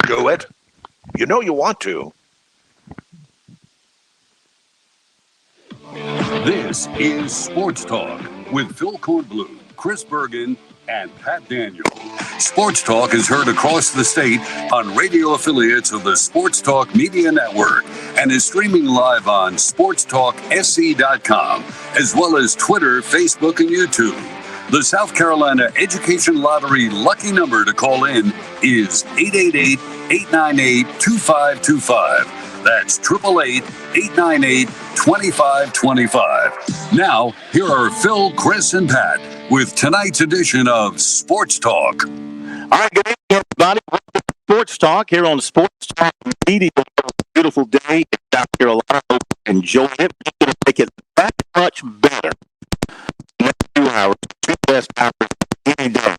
do it. You know you want to. This is Sports Talk with Phil Kornblum, Chris Bergen, and Pat Daniel. Sports Talk is heard across the state on radio affiliates of the Sports Talk Media Network and is streaming live on sportstalksc.com, as well as Twitter, Facebook, and YouTube. The South Carolina Education Lottery lucky number to call in is 888-898-2525. That's 888-898-2525. Now, here are Phil, Chris, and Pat with tonight's edition of Sports Talk. All right, good evening, everybody. Welcome to Sports Talk here on Sports Talk Media. Beautiful day in South Carolina. Hope you enjoy it. We're going to make it that much better. Next 2 hours, 2 best hours any day.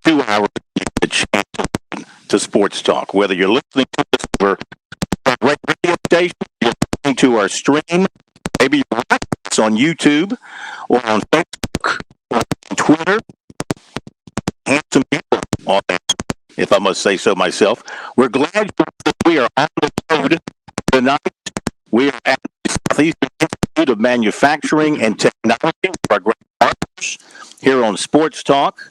2 hours to get a chance to Sports Talk. Whether you're listening to us over our radio station, you're listening to our stream, maybe you're watching us on YouTube or on Facebook or on Twitter. Handsome people on that, if I must say so myself. We're glad that we are on the road tonight. We are at the Southeastern Institute of Manufacturing and Technology with our great partners here on Sports Talk.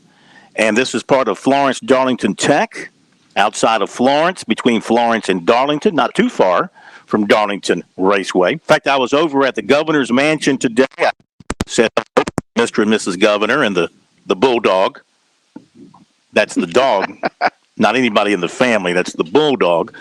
And this is part of Florence Darlington Tech, outside of Florence, between Florence and Darlington, not too far from Darlington Raceway. In fact, I was over at the governor's mansion today. I said, Mr. and Mrs. Governor and the bulldog. That's the dog, not anybody in the family. That's the bulldog.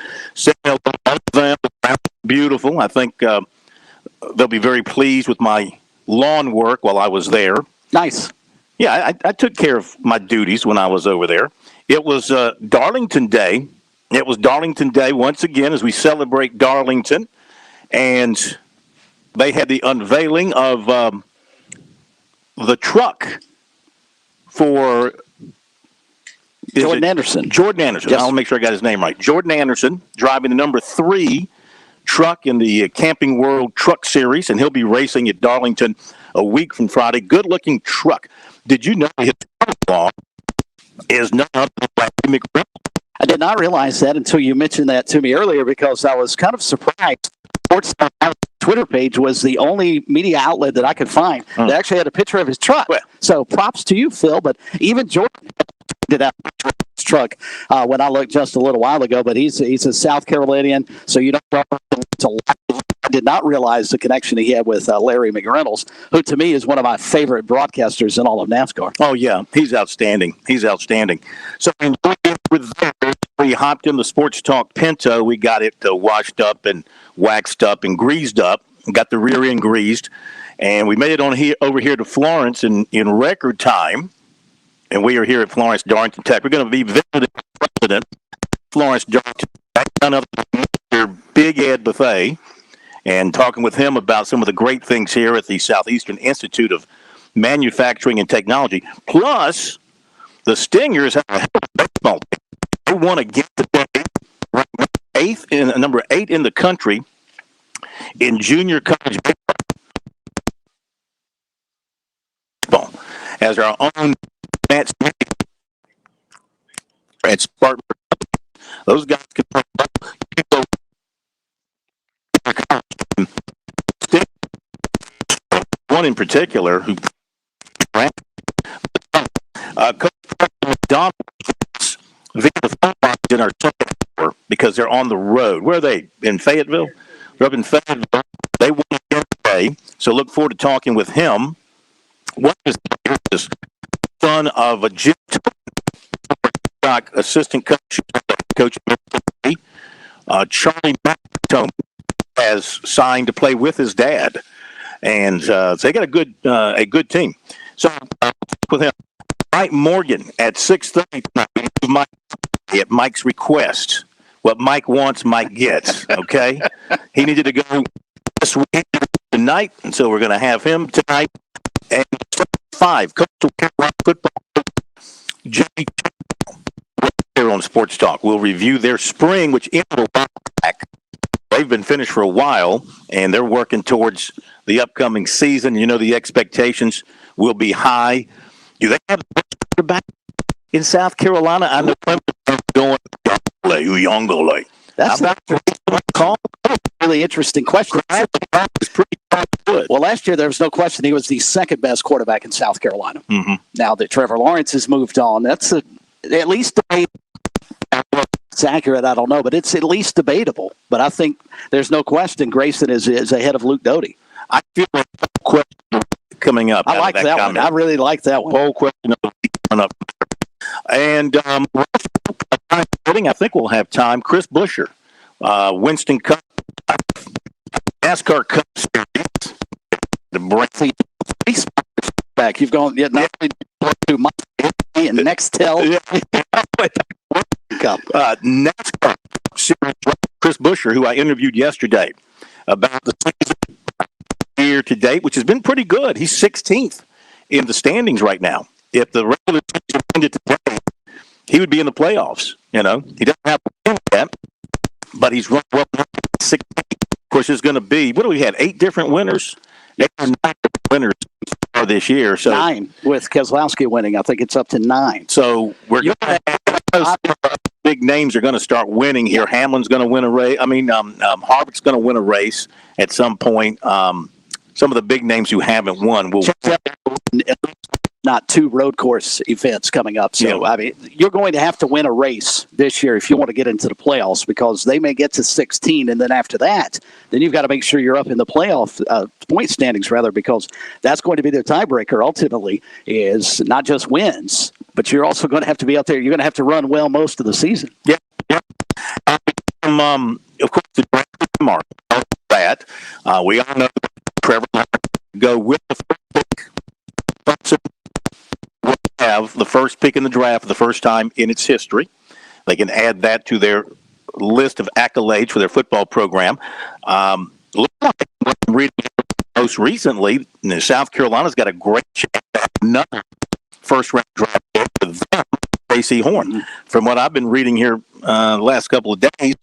Beautiful. I think they'll be very pleased with my lawn work while I was there. Nice. Yeah, I took care of my duties when I was over there. It was Darlington Day. It was Darlington Day once again as we celebrate Darlington. And they had the unveiling of the truck for Jordan Anderson. Jordan Anderson. Yes. I'll make sure I got his name right. Jordan Anderson driving the number 3 truck in the Camping World Truck Series, and he'll be racing at Darlington a week from Friday. Good-looking truck. Did you know his son-in-law is none other than Larry McReynolds? I did not realize that until you mentioned that to me earlier because I was kind of surprised. Sports Twitter page was the only media outlet that I could find that actually had a picture of his truck. Well, so props to you, Phil, but even Jordan did that truck when I looked just a little while ago, but he's a South Carolinian, so you don't I did not realize the connection he had with Larry McReynolds, who to me is one of my favorite broadcasters in all of NASCAR. Oh, yeah, he's outstanding. He's outstanding. So we hopped in the Sports Talk Pinto. We got it washed up and waxed up and greased up, got the rear end greased, and we made it on here over here to Florence in record time. And we are here at Florence Darlington Tech. We're going to be visiting the president, Florence Darlington Tech, none other than Mr. Big Ed Buffet, and talking with him about some of the great things here at the Southeastern Institute of Manufacturing and Technology. Plus, the Stingers have a baseball team. They won again today, number 8 in the country in junior college baseball. As our own Matt Smith at Spartan, those guys can go. One in particular who Coach McDonald via the phone box in our second hour because they're on the road. Where are they? In Fayetteville? They're up in Fayetteville. They won again today, so look forward to talking with him. What is this? Son of a Jim assistant coach, Charlie McTome has signed to play with his dad, and so they got a good team. So with him, Mike Morgan at 6:30 tonight. At Mike's request, what Mike wants, Mike gets. Okay, he needed to go this week tonight, and so we're going to have him tonight. And 5, Coastal Carolina football, Jimmy here on Sports Talk. We'll review their spring, which ended a while back. They've been finished for a while, and they're working towards the upcoming season. You know the expectations will be high. Do they have a quarterback in South Carolina? I know Clemson is going Uyongole. That's a really interesting question. Pretty good. Well, last year there was no question he was the second best quarterback in South Carolina. Mm-hmm. Now that Trevor Lawrence has moved on, that's at least debatable. It's accurate, I don't know, but it's at least debatable. But I think there's no question Grayson is ahead of Luke Doty. I feel like question coming up. I like that one. I really like that one. Whole question coming up. And I think we'll have time. Chris Buescher, Winston Cup, NASCAR Cup Series. The break back. You've gone yet not to my and Nextel. Cup. NASCAR Series. Chris Buescher, who I interviewed yesterday about the season year to date, which has been pretty good. He's 16th in the standings right now. If the regular season ended today, he would be in the playoffs. You know, he doesn't have to win yet, but he's run well. 16th. Of course, there's going to be, what do we have? 8 different winners? 8 or 9 different winners this year. So 9 with Keselowski winning. I think it's up to 9. So we're going to have big names are going to start winning here. Hamlin's going to win a race. I mean, Harvick's going to win a race at some point. Some of the big names who haven't won will not 2 road course events coming up. So, I mean, you're going to have to win a race this year if you want to get into the playoffs, because they may get to 16, and then after that, then you've got to make sure you're up in the playoff point standings, rather, because that's going to be the tiebreaker ultimately, is not just wins, but you're also going to have to be out there. You're going to have to run well most of the season. Yeah. Of course, the draft tomorrow. That we all know Trevor go with the first pick. Will have the first pick in the draft for the first time in its history. They can add that to their list of accolades for their football program. Reading most recently, South Carolina's got a great chance to have another first-round draft pick with them, J.C. Horn. From what I've been reading here the last couple of days,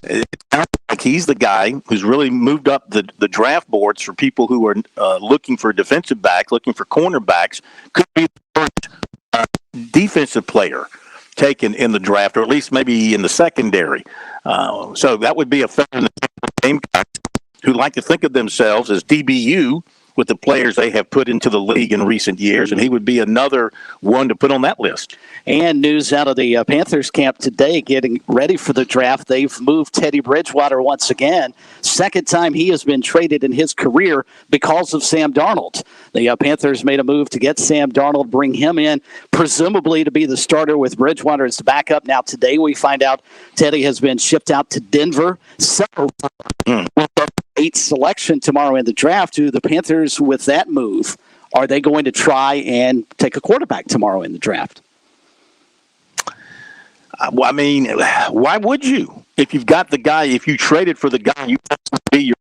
it sounds like he's the guy who's really moved up the draft boards for people who are looking for defensive backs, looking for cornerbacks. Could be the first defensive player taken in the draft, or at least maybe in the secondary. So that would be a fellow in the game who like to think of themselves as DBU with the players they have put into the league in recent years, and he would be another one to put on that list. And news out of the Panthers camp today, getting ready for the draft. They've moved Teddy Bridgewater once again. Second time he has been traded in his career because of Sam Darnold. The Panthers made a move to get Sam Darnold, bring him in, presumably to be the starter with Bridgewater as the backup. Now today we find out Teddy has been shipped out to Denver. So 8th selection tomorrow in the draft. To the Panthers with that move, are they going to try and take a quarterback tomorrow in the draft? I mean, why would you? If you've got the guy, if you traded for the guy you want to be your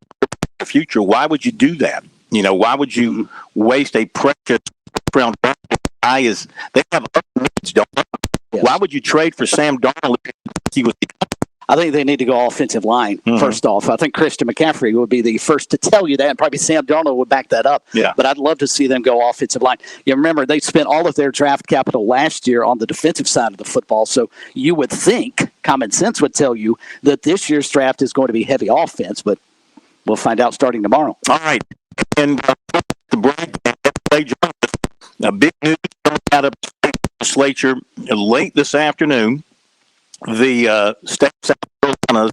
future, why would you do that? You know, why would you waste a precious round guy? They have other needs, don't they? Yes. Why would you trade for Sam Darnold if he was? I think they need to go offensive line, first off. I think Christian McCaffrey would be the first to tell you that, and probably Sam Darnold would back that up. Yeah. But I'd love to see them go offensive line. You remember, they spent all of their draft capital last year on the defensive side of the football, so you would think, common sense would tell you, that this year's draft is going to be heavy offense, but we'll find out starting tomorrow. All right. And the break, a big news coming out of the legislature late this afternoon. The state of South Carolina's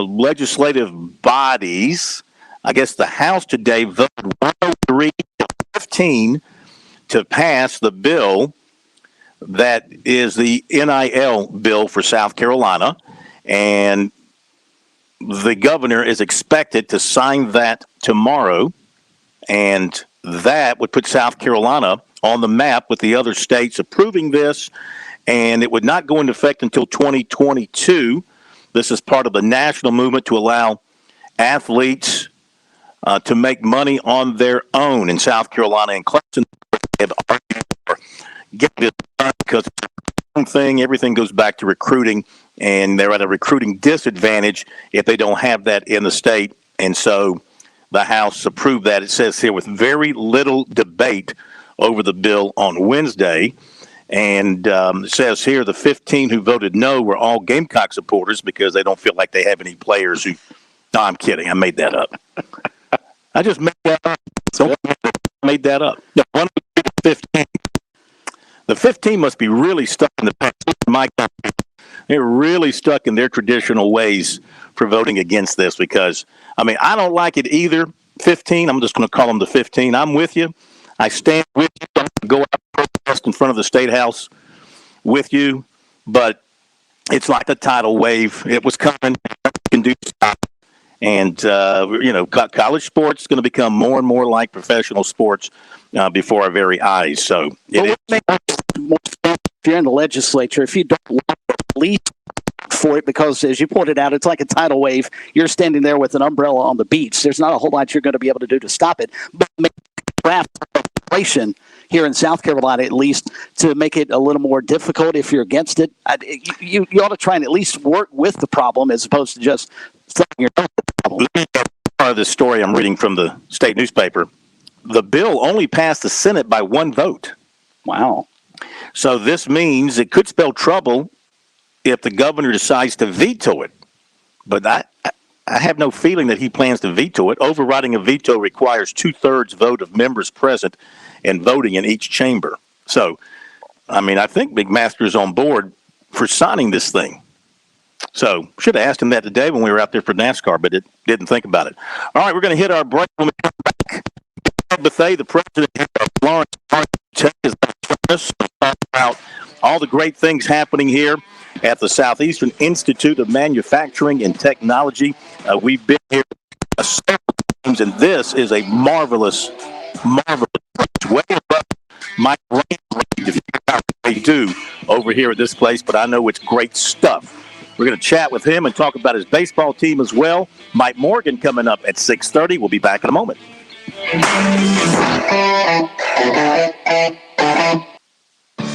legislative bodies, I guess the House today voted 103 to 15 to pass the bill that is the NIL bill for South Carolina, and the governor is expected to sign that tomorrow, and that would put South Carolina on the map with the other states approving this. And it would not go into effect until 2022. This is part of the national movement to allow athletes to make money on their own in South Carolina and Clemson. They have argued for getting this done because it's a thing. Everything goes back to recruiting, and they're at a recruiting disadvantage if they don't have that in the state. And so the House approved that. It says here with very little debate over the bill on Wednesday. And it says here the 15 who voted no were all Gamecock supporters because they don't feel like they have any players who. No, I'm kidding. I made that up. I just made that up. Made that up. No, one of the 15. The 15 must be really stuck in the past. They're really stuck in their traditional ways for voting against this because, I mean, I don't like it either. 15, I'm just going to call them the 15. I'm with you. I stand with you. I'm going to go out and protest in front of the State House with you. But it's like a tidal wave. It was coming. You can do stop. And, college sports is going to become more and more like professional sports before our very eyes. So it is. If you're in the legislature, if you don't want to leave for it, because as you pointed out, it's like a tidal wave. You're standing there with an umbrella on the beach. There's not a whole lot you're going to be able to do to stop it. But draft legislation here in South Carolina, at least, to make it a little more difficult if you're against it. You ought to try and at least work with the problem as opposed to just throwing your own problem. Part of this story I'm reading from the state newspaper. The bill only passed the Senate by one vote. Wow. So this means it could spell trouble if the governor decides to veto it. But I have no feeling that he plans to veto it. Overriding a veto requires 2/3 vote of members present and voting in each chamber. So, I mean, I think McMaster is on board for signing this thing. So, should have asked him that today when we were out there for NASCAR, but didn't think about it. All right, we're going to hit our break when we come back. Bethay, the president of Florence Tech, is us talk about all the great things happening here at the Southeastern Institute of Manufacturing and Technology. We've been here several times, and this is a marvelous way above my range if you know how they do over here at this place, but I know it's great stuff. We're going to chat with him and talk about his baseball team as well. Mike Morgan coming up at 6:30. We'll be back in a moment.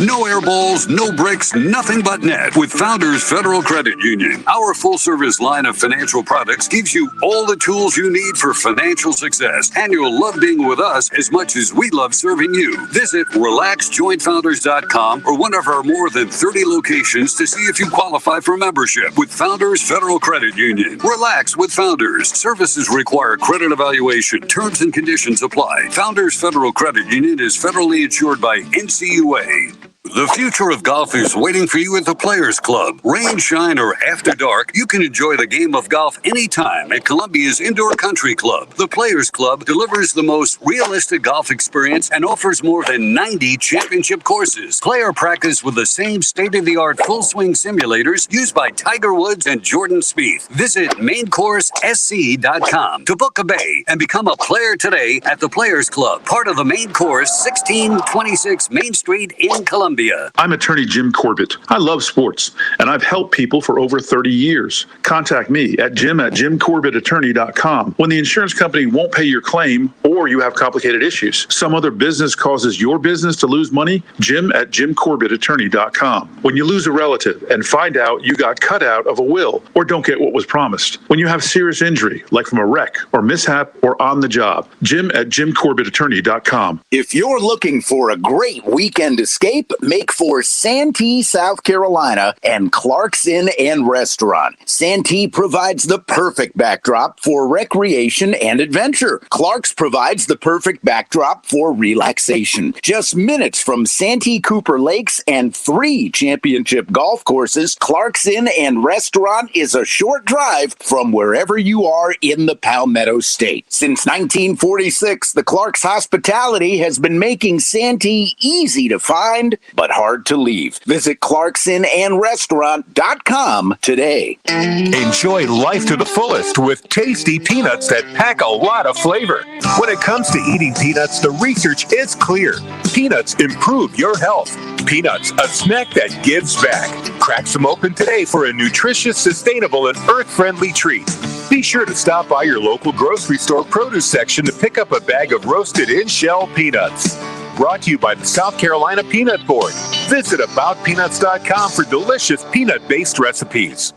No air balls, no bricks, nothing but net with Founders Federal Credit Union. Our full-service line of financial products gives you all the tools you need for financial success, and you'll love being with us as much as we love serving you. Visit relaxjoinfounders.com or one of our more than 30 locations to see if you qualify for membership with Founders Federal Credit Union. Relax with Founders. Services require credit evaluation. Terms and conditions apply. Founders Federal Credit Union is federally insured by Ncaa. The future of golf is waiting for you at the Players Club. Rain, shine, or after dark, you can enjoy the game of golf anytime at Columbia's Indoor Country Club. The Players Club delivers the most realistic golf experience and offers more than 90 championship courses. Play or practice with the same state-of-the-art full-swing simulators used by Tiger Woods and Jordan Spieth. Visit maincoursesc.com to book a bay and become a player today at the Players Club, part of the Main Course, 1626 Main Street in Columbia. I'm attorney Jim Corbett. I love sports, and I've helped people for over 30 years. Contact me at jim@jimcorbettattorney.com when the insurance company won't pay your claim or you have complicated issues. Some other business causes your business to lose money, jim@jimcorbettattorney.com. When you lose a relative and find out you got cut out of a will or don't get what was promised. When you have serious injury, like from a wreck or mishap or on the job, jim@jimcorbettattorney.com. If you're looking for a great weekend escape, make for Santee, South Carolina, and Clark's Inn and Restaurant. Santee provides the perfect backdrop for recreation and adventure. Clark's provides the perfect backdrop for relaxation. Just minutes from Santee Cooper Lakes and 3 championship golf courses, Clark's Inn and Restaurant is a short drive from wherever you are in the Palmetto State. Since 1946, the Clark's Hospitality has been making Santee easy to find, but hard to leave. Visit clarksonandrestaurant.com today. Enjoy life to the fullest with tasty peanuts that pack a lot of flavor. When it comes to eating peanuts, the research is clear. Peanuts improve your health. Peanuts, a snack that gives back. Crack some open today for a nutritious, sustainable, and earth-friendly treat. Be sure to stop by your local grocery store produce section to pick up a bag of roasted in-shell peanuts. Brought to you by the South Carolina Peanut Board. Visit aboutpeanuts.com for delicious peanut-based recipes.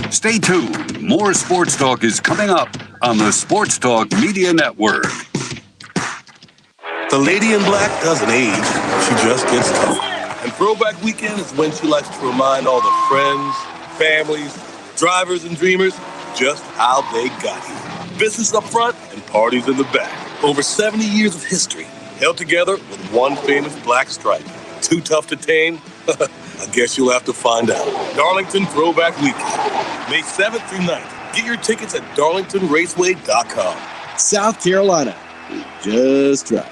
Stay tuned. More Sports Talk is coming up on the Sports Talk Media Network. The lady in black doesn't age. She just gets tougher. And Throwback Weekend is when she likes to remind all the friends, families, drivers, and dreamers just how they got here. Business up front and parties in the back. Over 70 years of history held together with one famous black stripe. Too tough to tame? I guess you'll have to find out. Darlington Throwback Weekend, May 7th through 9th. Get your tickets at darlingtonraceway.com. South Carolina, just right.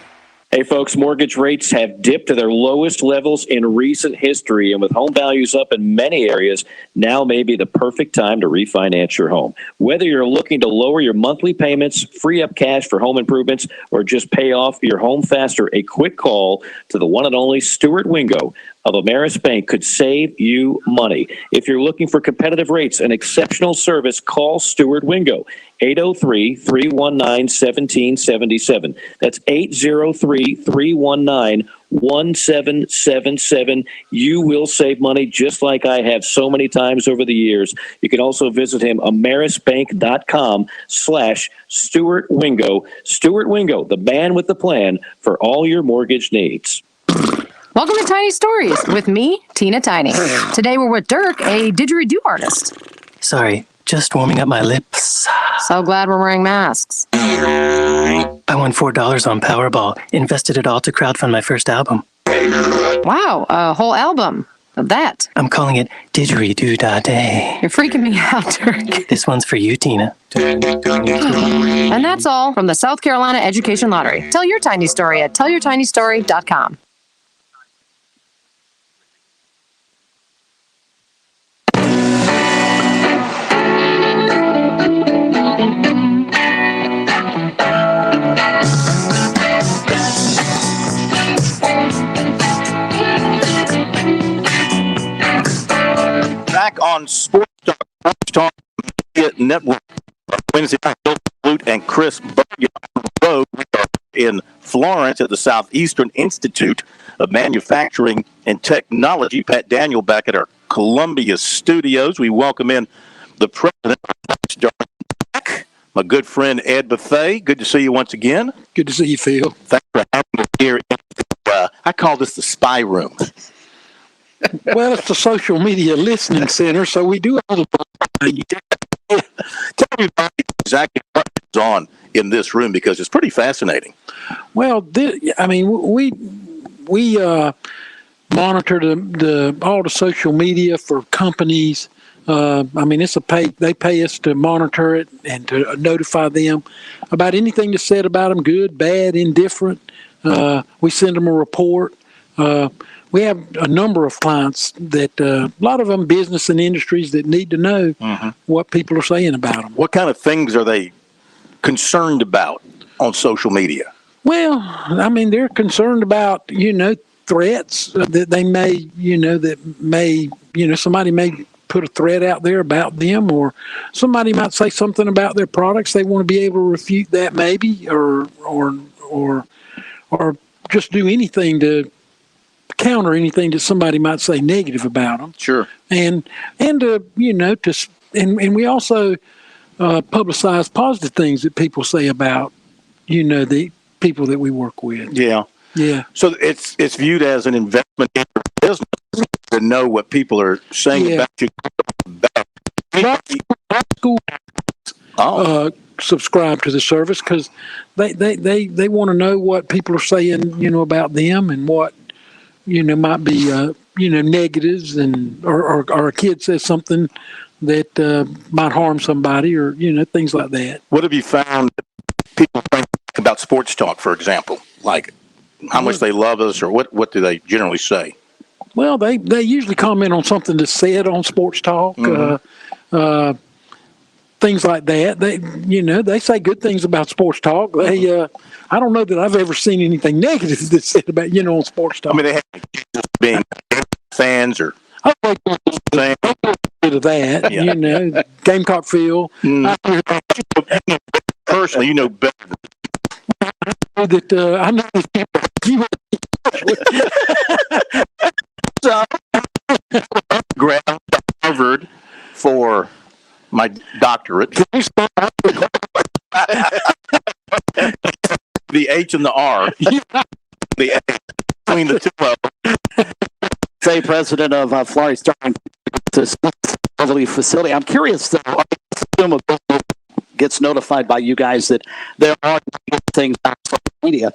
Hey, folks, mortgage rates have dipped to their lowest levels in recent history. And with home values up in many areas, now may be the perfect time to refinance your home. Whether you're looking to lower your monthly payments, free up cash for home improvements, or just pay off your home faster, a quick call to the one and only Stuart Wingo of Ameris Bank could save you money. If you're looking for competitive rates and exceptional service, call Stuart Wingo, 803-319-1777. That's 803-319-1777. You will save money just like I have so many times over the years. You can also visit him, amerisbank.com/Stuart Wingo. Stuart Wingo, the man with the plan for all your mortgage needs. Welcome to Tiny Stories with me, Tina Tiny. Today we're with Dirk, a didgeridoo artist. Sorry, just warming up my lips. So glad we're wearing masks. I won $4 on Powerball, invested it all to crowdfund my first album. Wow, a whole album of that. I'm calling it Didgeridoo-Da-Day. You're freaking me out, Dirk. This one's for you, Tina. And that's all from the South Carolina Education Lottery. Tell your tiny story at tellyourtinystory.com. Back on SportsTalk Media Network, Wednesday night, Bill Flute and Chris Bergen on the road. We are in Florence at the Southeastern Institute of Manufacturing and Technology. Pat Daniel back at our Columbia studios. We welcome in the president of back, my good friend Ed Buffet. Good to see you once again. Good to see you, Phil. Thanks for having me here. I call this the spy room. Well, it's the social media listening center, so we do all the. Tell me exactly what is on in this room, because it's pretty fascinating. Well, we monitor all the social media for companies. It's they pay us to monitor it and to notify them about anything that's said about them, good, bad, indifferent. We send them a report. We have a number of clients that, a lot of them business and industries that need to know what people are saying about them. What kind of things are they concerned about on social media? Well, they're concerned about, threats that they may, somebody may put a threat out there about them, or somebody might say something about their products. They want to be able to refute that maybe, or just do anything to counter anything that somebody might say negative about them. Sure. And we also publicize positive things that people say about, the people that we work with. Yeah. Yeah. So it's viewed as an investment in your business to know what people are saying about you. School subscribe to the service because they want to know what people are saying, about them, and what might be negatives, and or a kid says something that might harm somebody, or things like that. What have you found people think about Sports Talk, for example? Like how much they love us, or what do they generally say? Well, they usually comment on something that's said on Sports Talk, things like that. They say good things about Sports Talk. They I don't know that I've ever seen anything negative that's said about on Sports Talk. They have being fans or a bit of that. Gamecock Phil. Personally, better. That I know you. Graduated Harvard for my doctorate. The H and the R. The A between the two of them. Say, president of Florida Starting to facility. I'm curious, though, I assume a business gets notified by you guys that there are things on social media.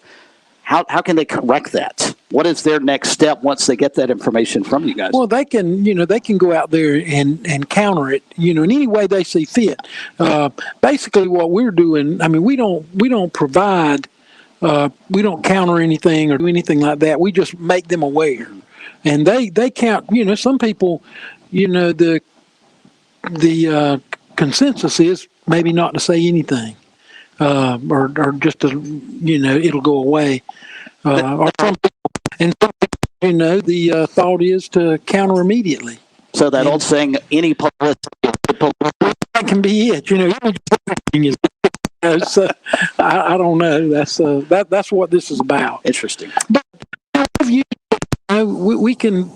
How can they correct that? What is their next step once they get that information from you guys? Well, they can go out there and counter it, in any way they see fit. Basically, what we're doing, we don't provide, we don't counter anything or do anything like that. We just make them aware, and they count. Some people, the consensus is maybe not to say anything, or just to, it'll go away. Or some people, the thought is to counter immediately. So that old saying, any publicity, that can be it. So, I don't know. That's what this is about. Interesting. But we can,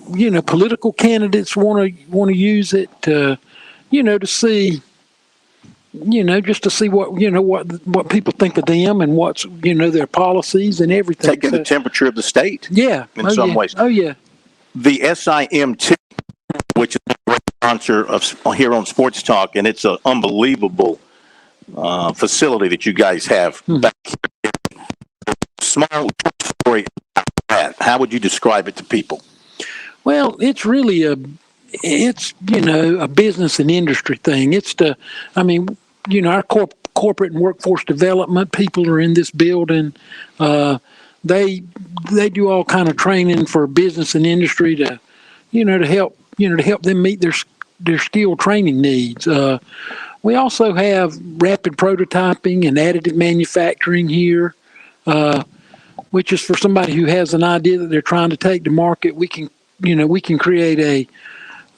political candidates want to use it to, to see. Just to see what people think of them and what's their policies and everything. Taking the temperature of the state. Yeah, in some ways. Oh yeah. The SIMT, which is a great sponsor of here on Sports Talk, and it's an unbelievable facility that you guys have back here. Small story about that. How would you describe it to people? Well, it's really a business and industry thing. It's our corporate and workforce development people are in this building. They do all kind of training for business and industry to help them meet their skill training needs. We also have rapid prototyping and additive manufacturing here, which is for somebody who has an idea that they're trying to take to market. We can create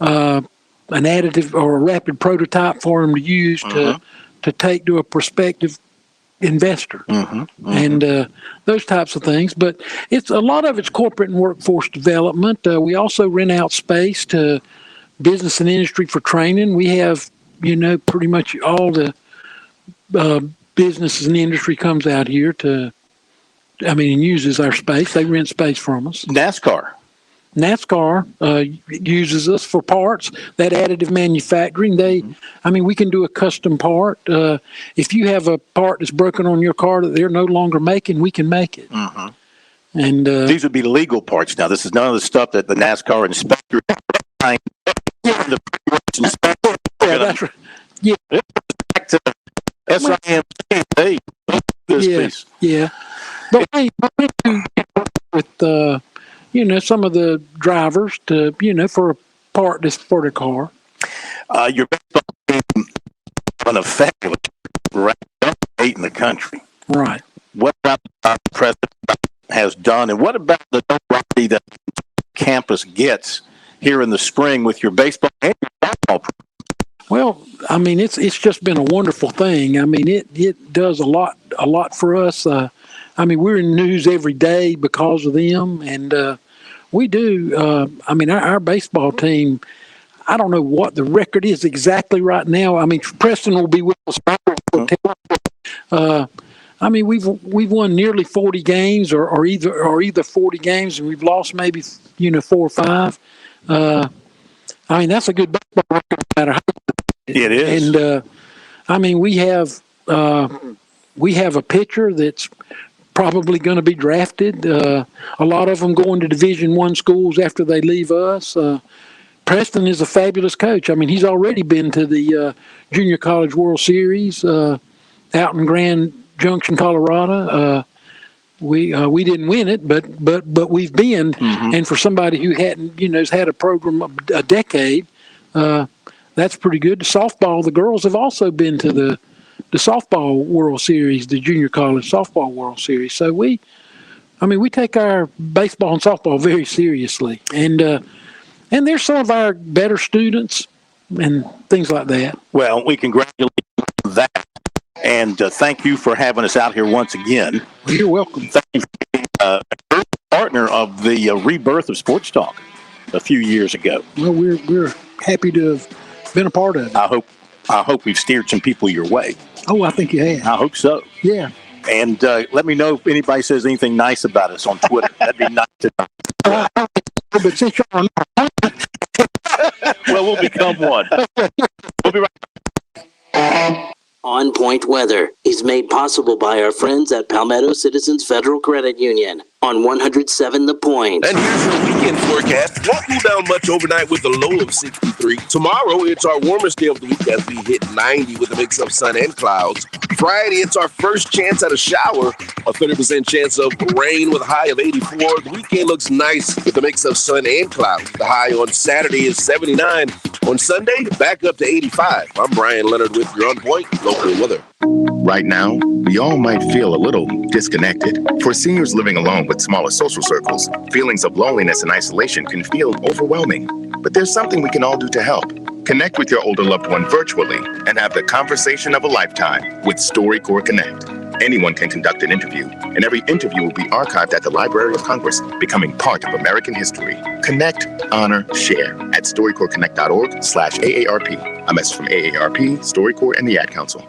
an additive or a rapid prototype for them to use to take to a prospective investor and those types of things. But it's a lot of it's corporate and workforce development. We also rent out space to business and industry for training. We have pretty much all the businesses and industry comes out here and uses our space. They rent space from us. NASCAR uses us for parts, that additive manufacturing. We can do a custom part. If you have a part that's broken on your car that they're no longer making, we can make it. And these would be legal parts now. This is none of the stuff that the NASCAR inspector the inspector. Yeah, that's right. Yeah. Back to SIMT. Piece. Yeah. But we do with some of the drivers to, for a part that's for the car. Your baseball team on a fabulous eight in the country. Right. What about the president has done, and what about the notoriety that campus gets here in the spring with your baseball and your basketball? Well, it's just been a wonderful thing. It does a lot for us. We're in news every day because of them, and we do. Our baseball team, I don't know what the record is exactly right now. Preston will be with us. We've won nearly 40 games, or either 40 games, and we've lost maybe 4 or 5. That's a good baseball record, no matter how. It is. And we have a pitcher that's probably going to be drafted. A lot of them going to Division I schools after they leave us. Preston is a fabulous coach. He's already been to the Junior College World Series out in Grand Junction, Colorado. We didn't win it, but we've been. And for somebody who hadn't, has had a program a decade, that's pretty good. The softball, the girls have also been to the softball World Series, the Junior College Softball World Series. So we take our baseball and softball very seriously, and they're some of our better students and things like that. Well, we congratulate you on that, and thank you for having us out here once again. You're welcome. Thank you for being a partner of the rebirth of Sports Talk a few years ago. Well, we're happy to have been a part of it. I hope we've steered some people your way. Oh, I think you have. I hope so. Yeah. And let me know if anybody says anything nice about us on Twitter. That'd be nice to know. but since y'all are not, Well, we'll become one. We'll be right. On Point Weather is made possible by our friends at Palmetto Citizens Federal Credit Union on 107 The Point. And here's your weekend forecast. Won't cool down much overnight with a low of 63. Tomorrow, it's our warmest day of the week as we hit 90 with a mix of sun and clouds. Friday, it's our first chance at a shower, a 30% chance of rain with a high of 84. The weekend looks nice with a mix of sun and clouds. The high on Saturday is 79. On Sunday, back up to 85. I'm Brian Leonard with your On Point local weather. Right now, we all might feel a little disconnected. For seniors living alone with smaller social circles, feelings of loneliness and isolation can feel overwhelming. But there's something we can all do to help. Connect with your older loved one virtually and have the conversation of a lifetime with StoryCorps Connect. Anyone can conduct an interview, and every interview will be archived at the Library of Congress, becoming part of American history. Connect, honor, share at StoryCorpsConnect.org/AARP. A message from AARP, StoryCorps, and the Ad Council.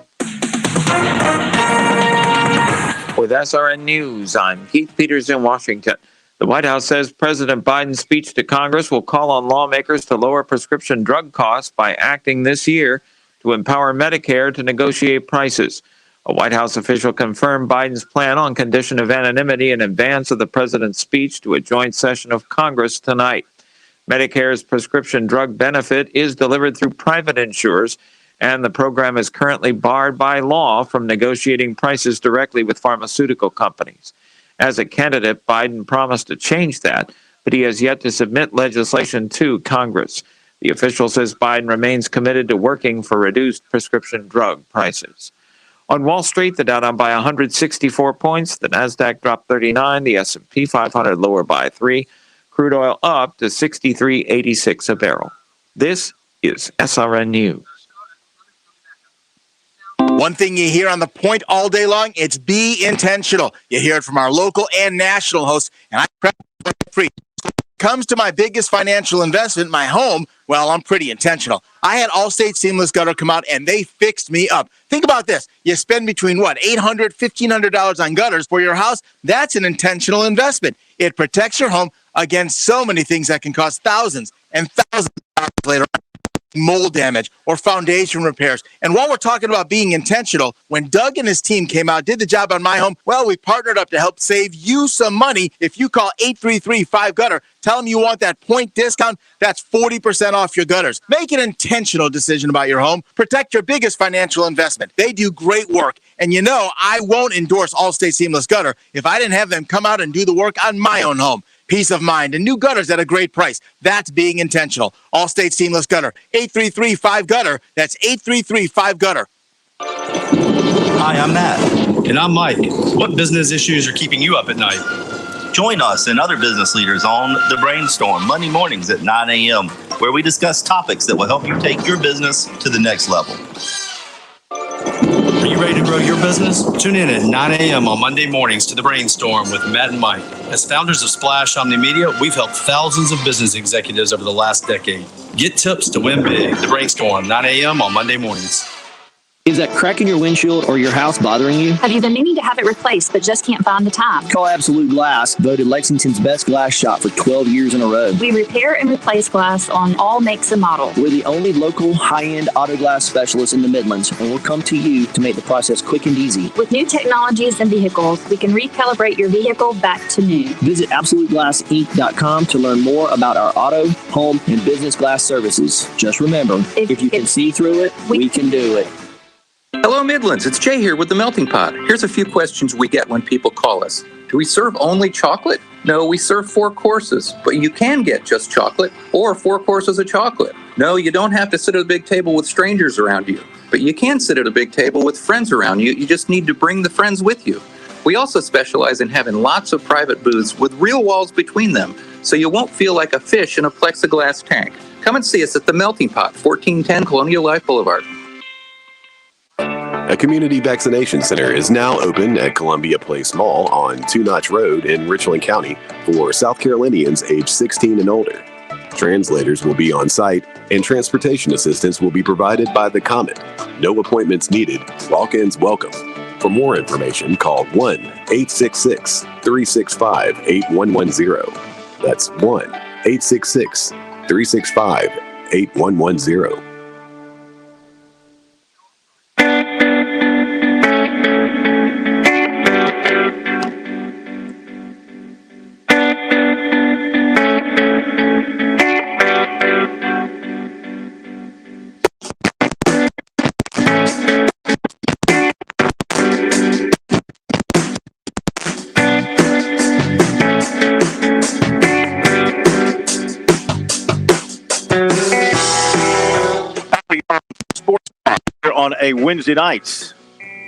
With SRN News, I'm Keith Peters in Washington. The White House says President Biden's speech to Congress will call on lawmakers to lower prescription drug costs by acting this year to empower Medicare to negotiate prices. A White House official confirmed Biden's plan on condition of anonymity in advance of the president's speech to a joint session of Congress tonight. Medicare's prescription drug benefit is delivered through private insurers, and the program is currently barred by law from negotiating prices directly with pharmaceutical companies. As a candidate, Biden promised to change that, but he has yet to submit legislation to Congress. The official says Biden remains committed to working for reduced prescription drug prices. On Wall Street, the Dow down by 164 points, the Nasdaq dropped 39, the S&P 500 lower by 3, crude oil up to $63.86 a barrel. This is SRN News. One thing you hear on The Point all day long, it's be intentional. You hear it from our local and national hosts, and I prep free. When it comes to my biggest financial investment, my home, well, I'm pretty intentional. I had Allstate Seamless Gutter come out, and they fixed me up. Think about this. You spend between, $800, $1,500 on gutters for your house? That's an intentional investment. It protects your home against so many things that can cost thousands and thousands of dollars later on. Mold damage or foundation repairs. And while we're talking about being intentional, when Doug and his team came out, did the job on my home, well, we partnered up to help save you some money. If you call 833-5GUTTER, tell them you want that point discount, that's 40% off your gutters. Make an intentional decision about your home. Protect your biggest financial investment. They do great work. And you know, I won't endorse Allstate Seamless Gutter if I didn't have them come out and do the work on my own home. Peace of mind and new gutters at a great price. That's being intentional. Allstate Seamless Gutter, 833-5GUTTER. That's 833-5GUTTER. Hi, I'm Matt. And I'm Mike. What business issues are keeping you up at night? Join us and other business leaders on The Brainstorm Monday mornings at 9 a.m., where we discuss topics that will help you take your business to the next level. Are you ready to grow your business? Tune in at 9 a.m. on Monday mornings to The Brainstorm with Matt and Mike. As founders of Splash Omni Media, we've helped thousands of business executives over the last decade. Get tips to win big. The Brainstorm, 9 a.m. on Monday mornings. Is that crack in your windshield or your house bothering you? Have you been meaning to have it replaced but just can't find the time? Call Absolute Glass, voted Lexington's best glass shop for 12 years in a row. We repair and replace glass on all makes and models. We're the only local high-end auto glass specialist in the Midlands, and we'll come to you to make the process quick and easy. With new technologies and vehicles, we can recalibrate your vehicle back to new. Visit AbsoluteGlassInc.com to learn more about our auto, home, and business glass services. Just remember, if you can see through it, we can do it. Hello, Midlands. It's Jay here with The Melting Pot. Here's a few questions we get when people call us. Do we serve only chocolate? No, we serve 4 courses, but you can get just chocolate or 4 courses of chocolate. No, you don't have to sit at a big table with strangers around you, but you can sit at a big table with friends around you. You just need to bring the friends with you. We also specialize in having lots of private booths with real walls between them, so you won't feel like a fish in a plexiglass tank. Come and see us at The Melting Pot, 1410 Colonial Life Boulevard. A community vaccination center is now open at Columbia Place Mall on Two Notch Road in Richland County for South Carolinians age 16 and older. Translators will be on site and transportation assistance will be provided by the Comet. No appointments needed. Walk-ins welcome. For more information, call 1-866-365-8110. That's 866-365-8110. Sports Talk here on a Wednesday night.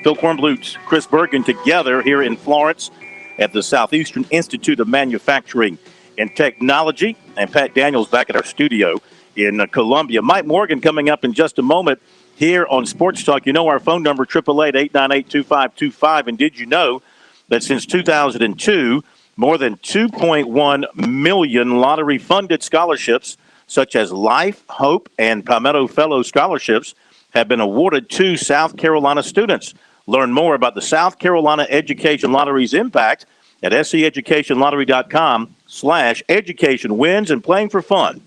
Phil Kornblut, Chris Bergen together here in Florence at the Southeastern Institute of Manufacturing and Technology. And Pat Daniels back at our studio in Columbia. Mike Morgan coming up in just a moment here on Sports Talk. You know our phone number, 888-898-2525. And did you know that since 2002, more than 2.1 million lottery-funded scholarships, such as Life, Hope, and Palmetto Fellow scholarships, have been awarded to South Carolina students. Learn more about the South Carolina Education Lottery's impact at seeducation.com/education. Wins and playing for fun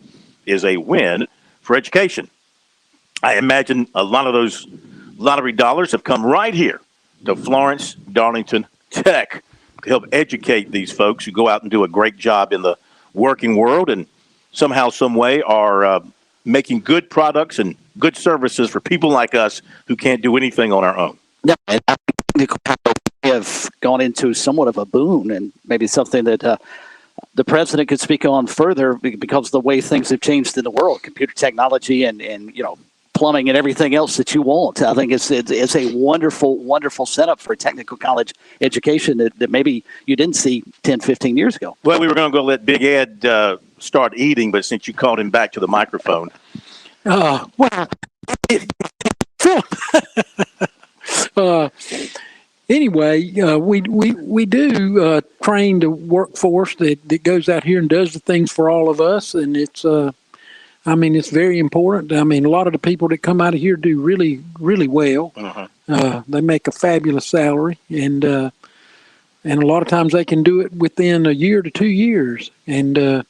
is a win for education. I imagine a lot of those lottery dollars have come right here to Florence Darlington Tech to help educate these folks who go out and do a great job in the working world and somehow, some way are making good products and good services for people like us who can't do anything on our own. Yeah, and I think we have gone into somewhat of a boon, and maybe something that the president could speak on further because of the way things have changed in the world, computer technology and plumbing and everything else that you want. I think it's a wonderful, wonderful setup for technical college education that maybe you didn't see 10, 15 years ago. Well, we were going to go let Big Ed start eating, but since you called him back to the microphone. Anyway, we do train the workforce that goes out here and does the things for all of us, and it's it's very important. I mean, a lot of the people that come out of here do really, really well. They make a fabulous salary, and a lot of times they can do it within a year to 2 years. And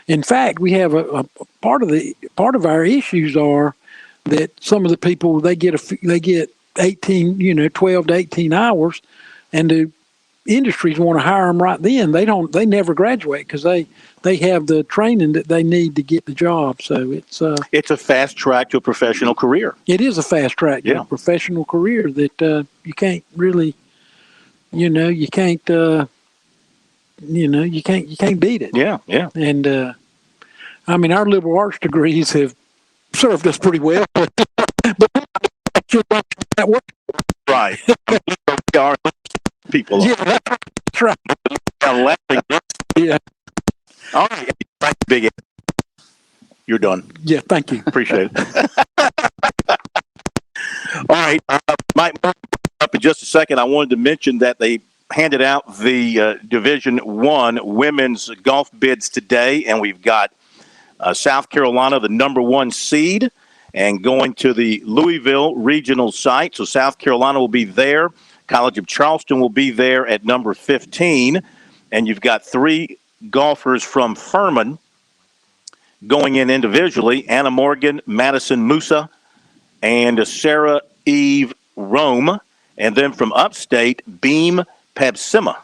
in fact, we have a part of our issues are that some of the people they get 18, 12 to 18 hours, and the industries want to hire them right then. They never graduate because they have the training that they need to get the job. So it's a fast track to a professional career. It is a fast track to a professional career that you can't really, you can't beat it. Yeah. And our liberal arts degrees have served us pretty well. Right. People. Yeah, that's right. Yeah. All right. Thank you, Big Ed. You're done. Yeah, thank you. Appreciate it. All right. Mike, up in just a second, I wanted to mention that they handed out the Division I women's golf bids today, and we've got South Carolina, the number 1 seed, and going to the Louisville regional site. So South Carolina will be there. College of Charleston will be there at number 15. And you've got 3 golfers from Furman going in individually. Anna Morgan, Madison Musa, and Sarah Eve Rome. And then from upstate, Beam Pabsima.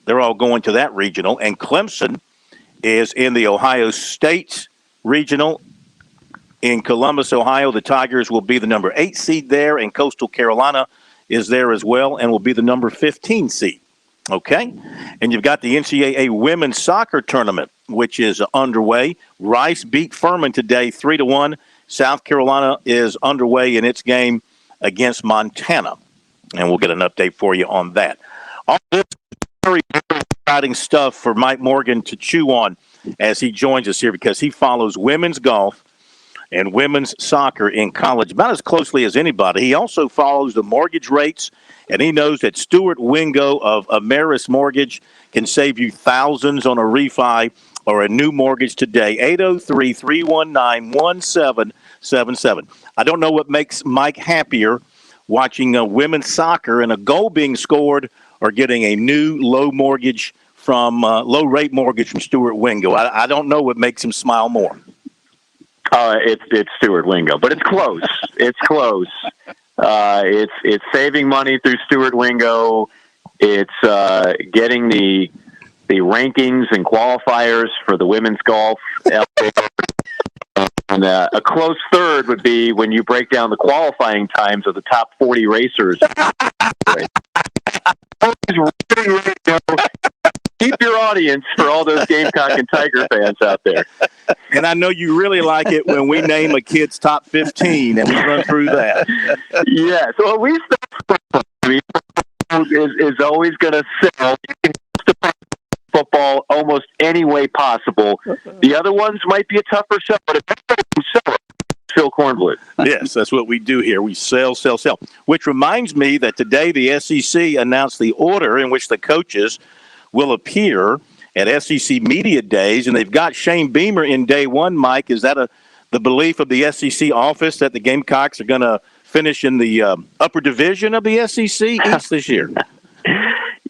They're all going to that regional. And Clemson is in the Ohio State regional. In Columbus, Ohio, the Tigers will be the number 8 seed there, and Coastal Carolina is there as well and will be the number 15 seed. Okay? And you've got the NCAA women's soccer tournament, which is underway. Rice beat Furman today 3-1. South Carolina is underway in its game against Montana. And we'll get an update for you on that. All this very, very exciting stuff for Mike Morgan to chew on as he joins us here because he follows women's golf and women's soccer in college about as closely as anybody. He also follows the mortgage rates, and he knows that Stuart Wingo of Ameris Mortgage can save you thousands on a refi or a new mortgage today. 803-319-1777. I don't know what makes Mike happier, watching women's soccer and a goal being scored or getting a new low mortgage from Low Rate Mortgage from Stuart Wingo. I don't know what makes him smile more. It's Stuart Wingo, but it's close. It's close. It's saving money through Stuart Wingo. It's getting the rankings and qualifiers for the women's golf. And a close third would be when you break down the qualifying times of the top 40 racers. Keep your audience for all those Gamecock and Tiger fans out there. And I know you really like it when we name a kid's top 15 and we run through that. Yeah, so at least is always going to sell. You can football almost any way possible. The other ones might be a tougher sell, but if everybody can sell it, Phil Kornbluth. Yes, that's what we do here. We sell. Which reminds me that today the SEC announced the order in which the coaches will appear at SEC Media Days, and they've got Shane Beamer in day one. Mike, is that the belief of the SEC office that the Gamecocks are going to finish in the upper division of the SEC East this year?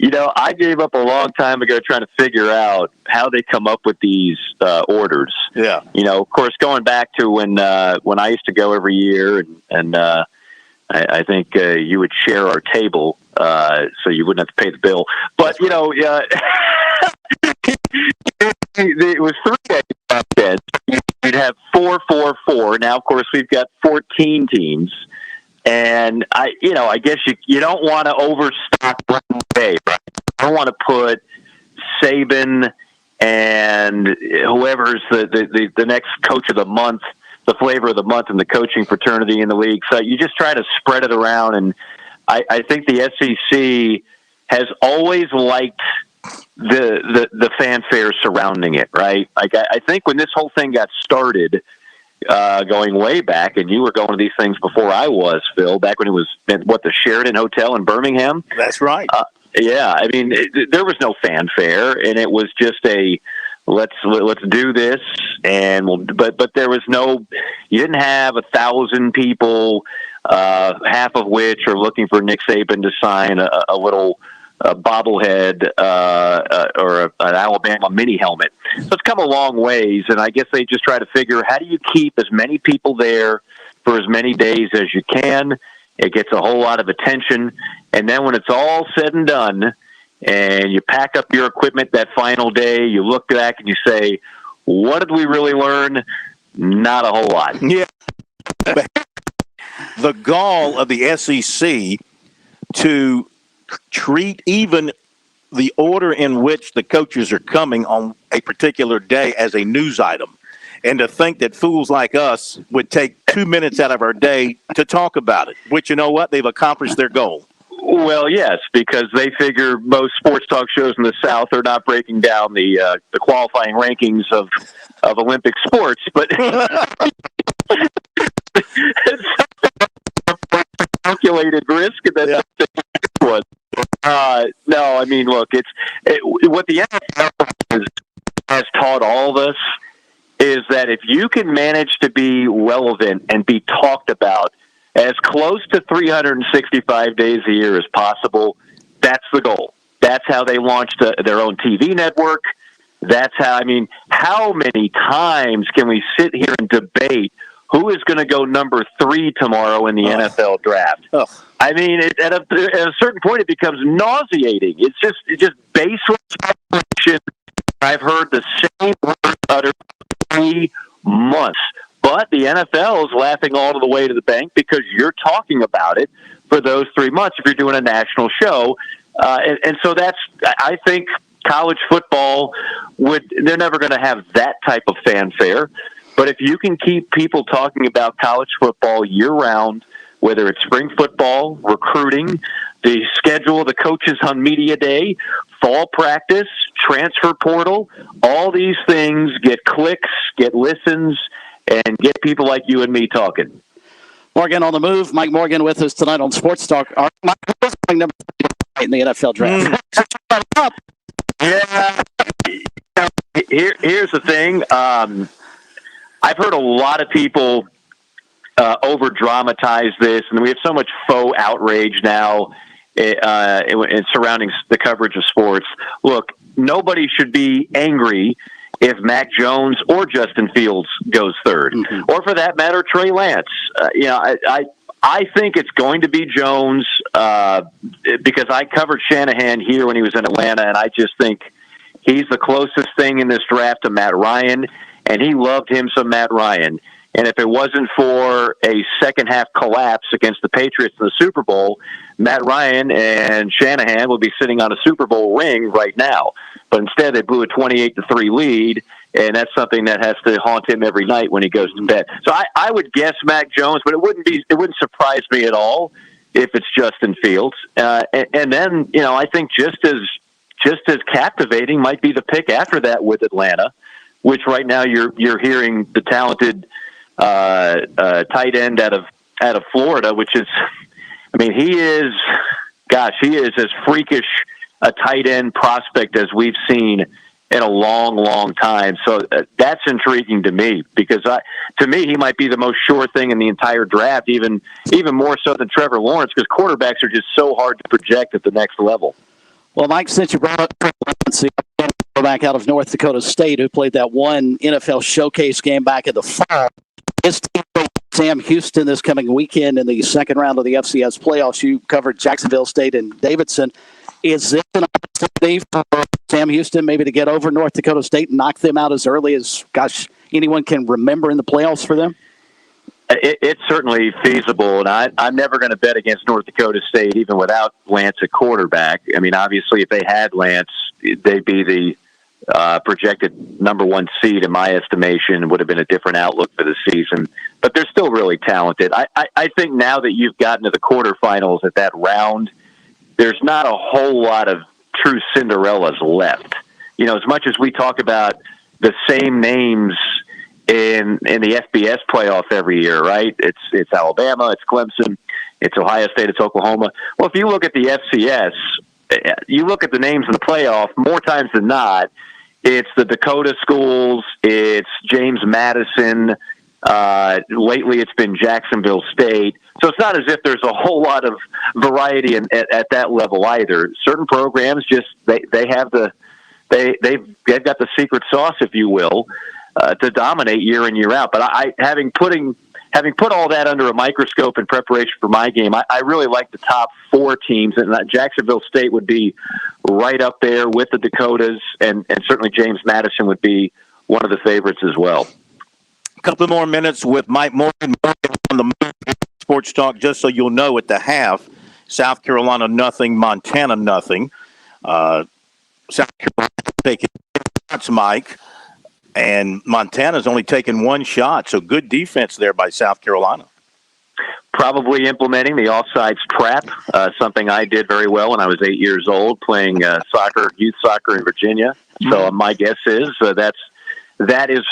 You know, I gave up a long time ago trying to figure out how they come up with these orders. Yeah. You know, of course, going back to when I used to go every year, and I think you would share our table, so you wouldn't have to pay the bill. But, you know, it was 3 days back then. You'd have 4-4-4. Now, of course, we've got 14 teams. And I guess you don't want to overstock one day, right? I don't want to put Saban and whoever's the next coach of the month, the flavor of the month in the coaching fraternity in the league. So you just try to spread it around. And I think the SEC has always liked the fanfare surrounding it, right? Like I think when this whole thing got started, going way back, and you were going to these things before I was, Phil, back when it was the Sheridan Hotel in Birmingham. That's right. Yeah, I mean, there was no fanfare, and it was just a let's do this, and but there was no. You didn't have 1,000 people, half of which are looking for Nick Saban to sign a little bobblehead or an Alabama mini helmet. So it's come a long ways, and I guess they just try to figure how do you keep as many people there for as many days as you can. It gets a whole lot of attention, and then when it's all said and done, and you pack up your equipment that final day, you look back and you say, what did we really learn? Not a whole lot. Yeah. The gall of the SEC to treat even the order in which the coaches are coming on a particular day as a news item, and to think that fools like us would take 2 minutes out of our day to talk about it, which, you know what, they've accomplished their goal. Well, yes, because they figure most sports talk shows in the South are not breaking down the qualifying rankings of Olympic sports, but calculated risk, and that's one. No, I mean, look, what the NFL has taught all of us is that if you can manage to be relevant and be talked about as close to 365 days a year as possible, that's the goal. That's how they launched their own TV network. That's how many times can we sit here and debate who is going to go number 3 tomorrow in the NFL draft? I mean, at a certain point, it becomes nauseating. It's just baseless speculation. I've heard the same word uttered for 3 months. But the NFL is laughing all the way to the bank because you're talking about it for those 3 months if you're doing a national show. And so I think college football they're never going to have that type of fanfare. But if you can keep people talking about college football year-round, whether it's spring football, recruiting, the schedule of the coaches on media day, fall practice, transfer portal, all these things get clicks, get listens, and get people like you and me talking. Morgan on the move. Mike Morgan with us tonight on Sports Talk. Mike, who's going number 3 in the NFL draft? Yeah. Here's the thing. I've heard a lot of people over-dramatize this, and we have so much faux outrage now in surrounding the coverage of sports. Look, nobody should be angry if Mac Jones or Justin Fields goes third, or for that matter, Trey Lance. I think it's going to be Jones because I covered Shanahan here when he was in Atlanta, and I just think he's the closest thing in this draft to Matt Ryan, and he loved him some Matt Ryan. And if it wasn't for a second-half collapse against the Patriots in the Super Bowl, Matt Ryan and Shanahan would be sitting on a Super Bowl ring right now. But instead, they blew a 28-3 lead, and that's something that has to haunt him every night when he goes to bed. So I would guess Mac Jones, but it wouldn't surprise me at all if it's Justin Fields. And then, I think just as captivating might be the pick after that with Atlanta, which right now you're hearing the talented tight end out of Florida, which is, he is as freakish a tight end prospect as we've seen in a long, long time. So that's intriguing to me because to me, he might be the most sure thing in the entire draft, even more so than Trevor Lawrence, because quarterbacks are just so hard to project at the next level. Well, Mike, since you brought up Trevor Lawrence, the quarterback out of North Dakota State who played that one NFL showcase game back in the fall, his teammate Sam Houston this coming weekend in the second round of the FCS playoffs. You covered Jacksonville State and Davidson. Is this an opportunity for Sam Houston maybe to get over North Dakota State and knock them out as early as, anyone can remember in the playoffs for them? It's certainly feasible, and I'm never going to bet against North Dakota State even without Lance at quarterback. Obviously, if they had Lance, they'd be the projected number one seed in my estimation. It would have been a different outlook for the season. But they're still really talented. I think now that you've gotten to the quarterfinals at that round, there's not a whole lot of true Cinderellas left. As much as we talk about the same names in the FBS playoff every year, right? It's Alabama, it's Clemson, it's Ohio State, it's Oklahoma. Well, if you look at the FCS, you look at the names in the playoff, more times than not, it's the Dakota schools, it's James Madison. Lately, it's been Jacksonville State. So it's not as if there's a whole lot of variety at that level either. Certain programs they've got the secret sauce, if you will, to dominate year in, year out. But having put all that under a microscope in preparation for my game, I really like the top four teams, and Jacksonville State would be right up there with the Dakotas, and certainly James Madison would be one of the favorites as well. A couple more minutes with Mike Morgan on the Sports Talk, just so you'll know at the half, South Carolina nothing, Montana nothing. South Carolina taking shots, Mike, and Montana's only taken one shot, so good defense there by South Carolina. Probably implementing the offsides trap, something I did very well when I was 8 years old, playing youth soccer in Virginia. So my guess is that is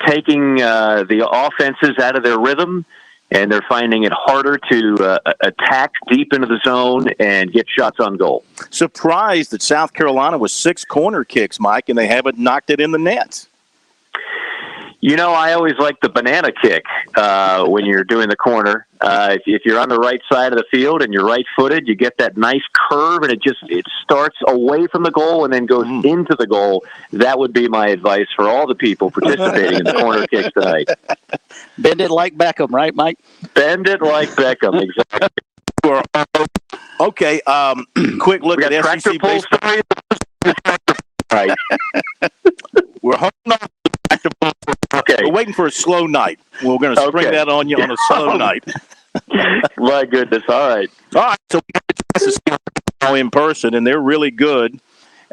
taking the offenses out of their rhythm, and they're finding it harder to attack deep into the zone and get shots on goal. Surprised that South Carolina was 6 corner kicks, Mike, and they haven't knocked it in the net. I always like the banana kick when you're doing the corner. If you're on the right side of the field and you're right-footed, you get that nice curve, and it starts away from the goal and then goes into the goal. That would be my advice for all the people participating in the corner kicks tonight. Bend it like Beckham, right, Mike? Bend it like Beckham, exactly. Okay, quick look at SEC baseball. Right. We're holding on. Okay. We're waiting for a slow night. We're going to spring that on you on a slow night. My goodness. All right. So we got a chance to see them in person, and they're really good.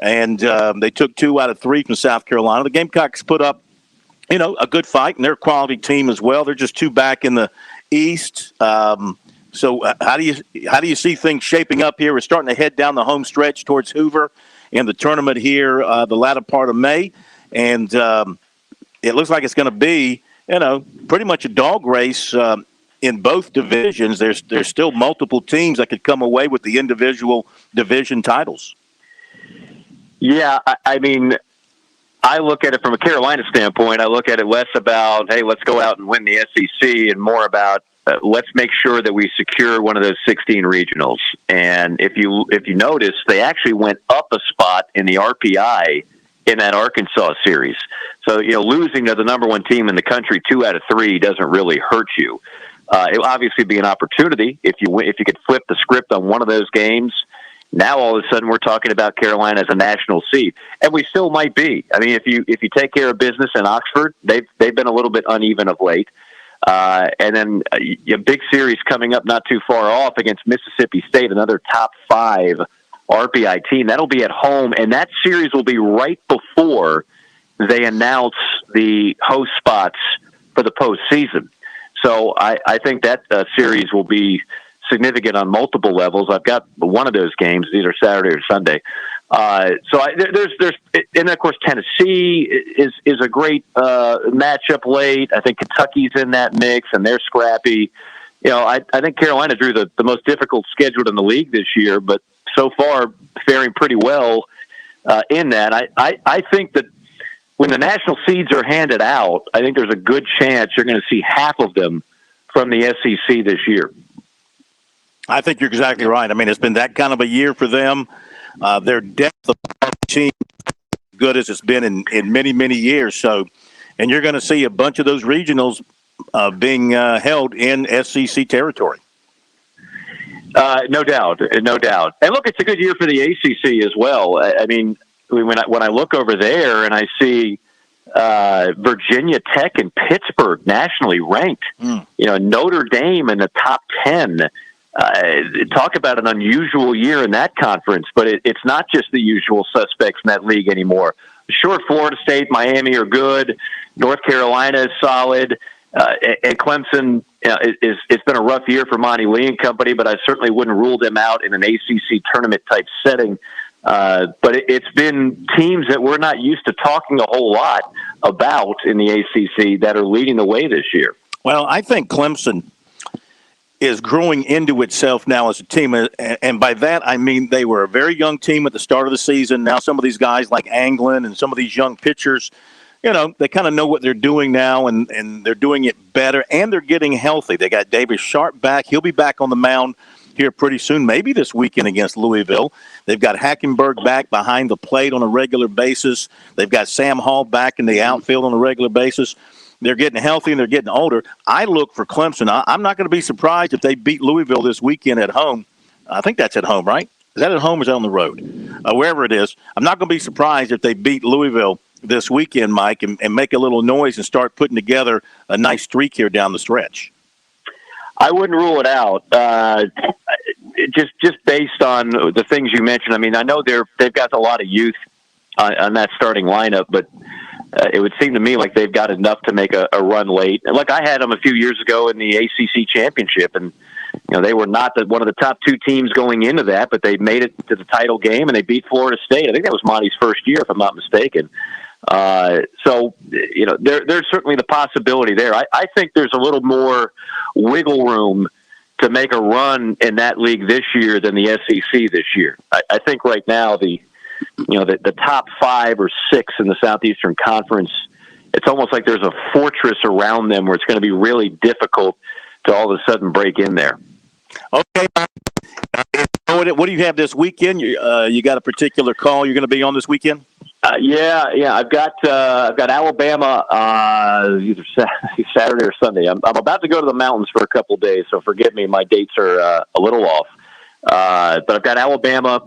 And they took 2 out of 3 from South Carolina. The Gamecocks put up, a good fight, and they're a quality team as well. They're just 2 back in the East. So how do you see things shaping up here? We're starting to head down the home stretch towards Hoover in the tournament here the latter part of May. And it looks like it's going to be, pretty much a dog race in both divisions. There's still multiple teams that could come away with the individual division titles. Yeah, I look at it from a Carolina standpoint. I look at it less about, hey, let's go out and win the SEC, and more about let's make sure that we secure one of those 16 regionals. And if you notice, they actually went up a spot in the RPI in that Arkansas series. So, losing to the number one team in the country 2 out of 3 doesn't really hurt you. It will obviously be an opportunity if you could flip the script on one of those games. Now all of a sudden we're talking about Carolina as a national seed, and we still might be. I mean, if you take care of business in Oxford, they've been a little bit uneven of late, and then a big series coming up not too far off against Mississippi State, another top 5 RPI team. That'll be at home, and that series will be right before they announce the host spots for the postseason. So I think that series will be significant on multiple levels. I've got one of those games, either Saturday or Sunday. There's and of course Tennessee is a great matchup late. I think Kentucky's in that mix, and they're scrappy. I think Carolina drew the most difficult schedule in the league this year, but so far faring pretty well in that. I think that when the national seeds are handed out, I think there's a good chance you're going to see half of them from the SEC this year. I think you're exactly right. I mean, it's been that kind of a year for them. Their depth of team good as it's been in many, many years. So, and you're going to see a bunch of those regionals being held in SEC territory. No doubt. And look, it's a good year for the ACC as well. I mean, when I look over there and I see Virginia Tech and Pittsburgh nationally ranked, Notre Dame in the top 10. Talk about an unusual year in that conference, but it's not just the usual suspects in that league anymore. Sure, Florida State, Miami are good. North Carolina is solid. And Clemson, it's been a rough year for Monty Lee and company, but I certainly wouldn't rule them out in an ACC tournament type setting. But it's been teams that we're not used to talking a whole lot about in the ACC that are leading the way this year. Well, I think Clemson is growing into itself now as a team. And by that, I mean they were a very young team at the start of the season. Now some of these guys like Anglin and some of these young pitchers, they kind of know what they're doing now, and they're doing it better, and they're getting healthy. They got Davis Sharp back. He'll be back on the mound here pretty soon, maybe this weekend against Louisville. They've got Hackenberg back behind the plate on a regular basis. They've got Sam Hall back in the outfield on a regular basis. They're getting healthy and they're getting older. I look for Clemson. I'm not going to be surprised if they beat Louisville this weekend at home. I think that's at home, right? Is that at home or is that on the road? Wherever it is. I'm not going to be surprised if they beat Louisville this weekend, Mike, and make a little noise and start putting together a nice streak here down the stretch. I wouldn't rule it out. Just based on the things you mentioned. I mean, I know they've got a lot of youth on that starting lineup, but it would seem to me like they've got enough to make a run late. And look, I had them a few years ago in the ACC championship, and they were not one of the top 2 teams going into that, but they made it to the title game and they beat Florida State. I think that was Monty's first year, if I'm not mistaken. So there's certainly the possibility there. I think there's a little more wiggle room to make a run in that league this year than the SEC this year. I think right now the top 5 or 6 in the Southeastern Conference, it's almost like there's a fortress around them where it's going to be really difficult to all of a sudden break in there. Okay. What do you have this weekend? You got a particular call you're going to be on this weekend? Yeah. I've got Alabama either Saturday or Sunday. I'm about to go to the mountains for a couple of days, so forgive me. My dates are a little off. But I've got Alabama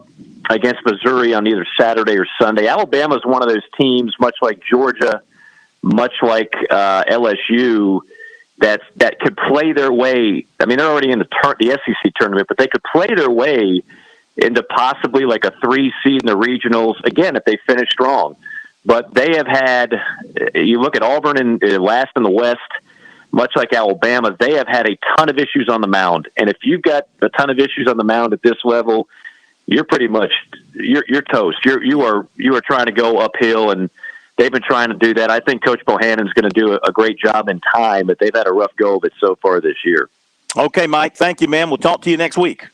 against Missouri on either Saturday or Sunday. Alabama is one of those teams, much like Georgia, much like LSU, that could play their way. I mean, they're already in the SEC tournament, but they could play their way into possibly like a 3 seed in the regionals, again, if they finish strong. But they have had, you look at Auburn and last in the West, much like Alabama, they have had a ton of issues on the mound. And if you've got a ton of issues on the mound at this level, you're pretty much, you're toast. You are trying to go uphill, and they've been trying to do that. I think Coach Bohannon's going to do a great job in time, but they've had a rough go of it so far this year. Okay, Mike. Thank you, man. We'll talk to you next week.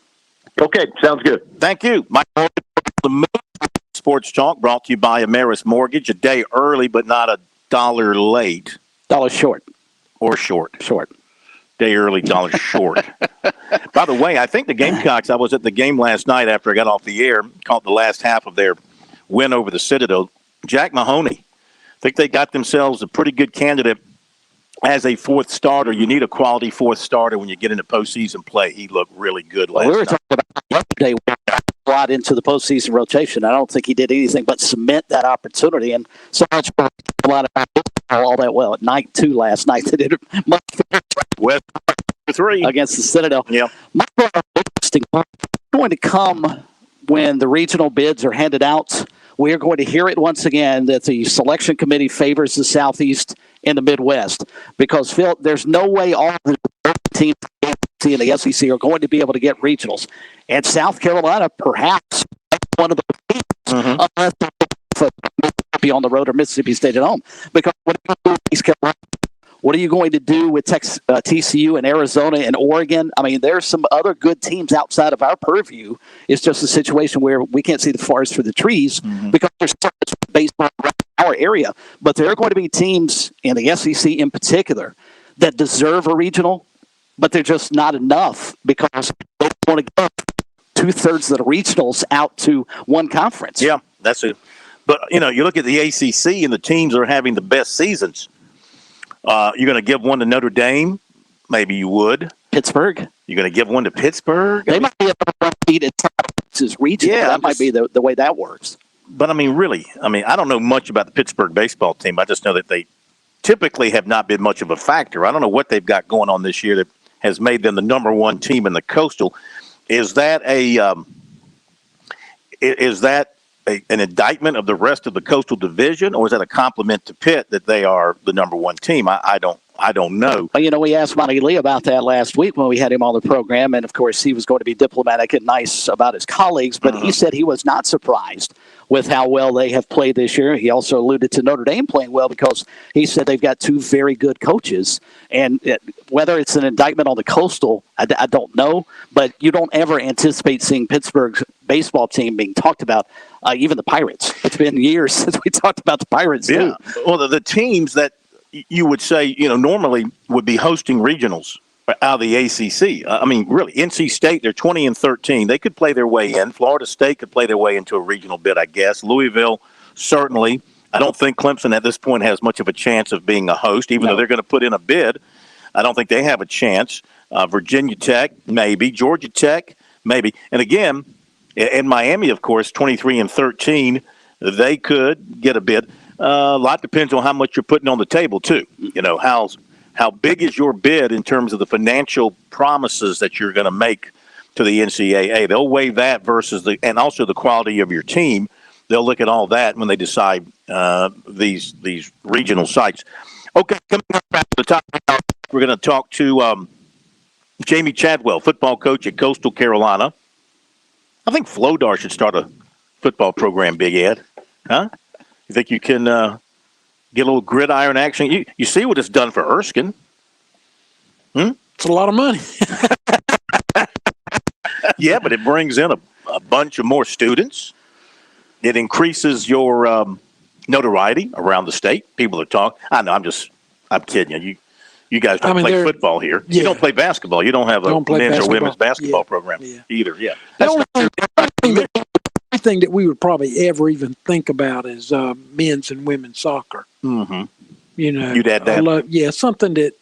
Okay, sounds good. Thank you. Mike, the Sports Talk, brought to you by Ameris Mortgage. A day early, but not a dollar late. Dollar short. Or short. Short. Day early, dollar short. By the way, I think the Gamecocks, I was at the game last night after I got off the air, caught the last half of their win over the Citadel. Jack Mahoney, I think they got themselves a pretty good candidate as a fourth starter. You need a quality fourth starter when you get into postseason play. He looked really good last night. We were talking about yesterday brought into the postseason rotation. I don't think he did anything but cement that opportunity, and so much a lot of all that well at night too. Last night they did much West 3 against the Citadel. Yeah, my interesting part is going to come when the regional bids are handed out. We are going to hear it once again that the selection committee favors the Southeast in the Midwest, because Phil, there's no way all the teams in the SEC are going to be able to get regionals, and South Carolina perhaps one of the teams, unless be on the road or Mississippi State at home. Because what are you going to do with TCU and Arizona and Oregon? I mean, there's some other good teams outside of our purview. It's just a situation where we can't see the forest for the trees because there's so much baseball around our area. But there are going to be teams in the SEC in particular that deserve a regional, but they're just not enough because they want to get 2/3 of the regionals out to one conference. Yeah, that's it. But, you look at the ACC and the teams that are having the best seasons. You're going to give one to Notre Dame? Maybe you would. Pittsburgh? You're going to give one to Pittsburgh? They might be able to beat it. Region. Yeah, that might be the way that works. But, really, I don't know much about the Pittsburgh baseball team. I just know that they typically have not been much of a factor. I don't know what they've got going on this year that has made them the number one team in the Coastal. Is that an indictment of the rest of the Coastal Division, or is that a compliment to Pitt that they are the number one team? I don't know. Well, we asked Monty Lee about that last week when we had him on the program, and of course he was going to be diplomatic and nice about his colleagues, but he said he was not surprised with how well they have played this year. He also alluded to Notre Dame playing well because he said they've got two very good coaches, and whether it's an indictment on the Coastal, I don't know, but you don't ever anticipate seeing Pittsburgh's baseball team being talked about. Even the Pirates. It's been years since we talked about the Pirates, too. Well, the teams that you would say, normally would be hosting regionals out of the ACC. Really, NC State, they're 20-13. They could play their way in. Florida State could play their way into a regional bid, I guess. Louisville, certainly. I don't think Clemson at this point has much of a chance of being a host, even though they're going to put in a bid. I don't think they have a chance. Virginia Tech, maybe. Georgia Tech, maybe. And again, in Miami, of course, 23-13, they could get a bid. A lot depends on how much you're putting on the table, too. How big is your bid in terms of the financial promises that you're going to make to the NCAA? They'll weigh that versus and also the quality of your team. They'll look at all that when they decide these regional sites. Okay, coming up at the top, we're going to talk to Jamie Chadwell, football coach at Coastal Carolina. I think Flodar should start a football program, Big Ed. Huh? You think you can get a little gridiron action? You see what it's done for Erskine. It's a lot of money. Yeah, but it brings in a bunch of more students. It increases your notoriety around the state. People are talking. I know, I'm kidding you. You guys don't play football here. Yeah. You don't play basketball. You don't have a men's or women's basketball program either. Yeah. The only thing that we would probably ever even think about is men's and women's soccer. Mm-hmm. You'd add that. Something that,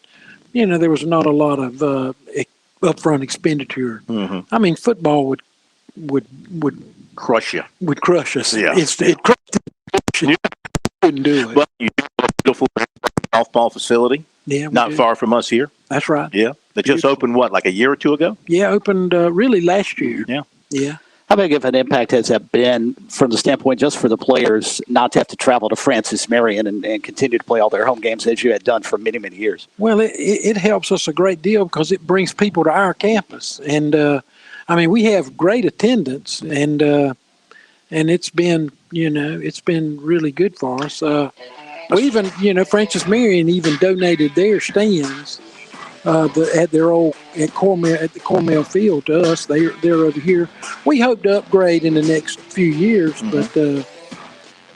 there was not a lot of upfront expenditure. Mm-hmm. Football would crush you. Would crush us. Yeah. It crushed you. Couldn't do it. But you have a beautiful golf ball facility. Yeah, not far from us here. That's right. Yeah. They just opened, like a year or two ago? Yeah, opened really last year. Yeah. Yeah. How big of an impact has that been from the standpoint just for the players not to have to travel to Francis Marion and continue to play all their home games as you had done for many, many years? Well, it helps us a great deal because it brings people to our campus. And, we have great attendance, and it's been, it's been really good for us. We even, Francis Marion even donated their stands at the Cornell Field to us. They're over here. We hope to upgrade in the next few years, but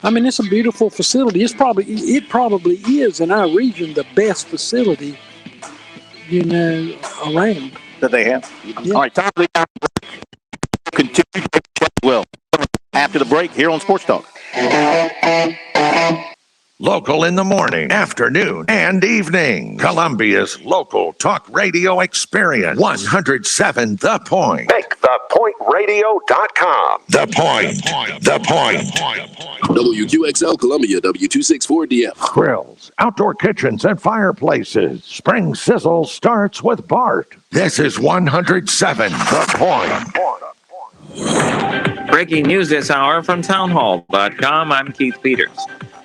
I mean, it's a beautiful facility. It probably is in our region the best facility, around that they have. Yeah. All right, time to continue Chadwell after the break here on Sports Talk. Local in the morning, afternoon, and evening. Columbia's local talk radio experience. 107 The Point. Make thepointradio.com. The Point. The Point. WQXL Columbia, W264DF. Grills, outdoor kitchens, and fireplaces. Spring sizzle starts with Bart. This is 107 The Point. Breaking news this hour from townhall.com. I'm Keith Peters.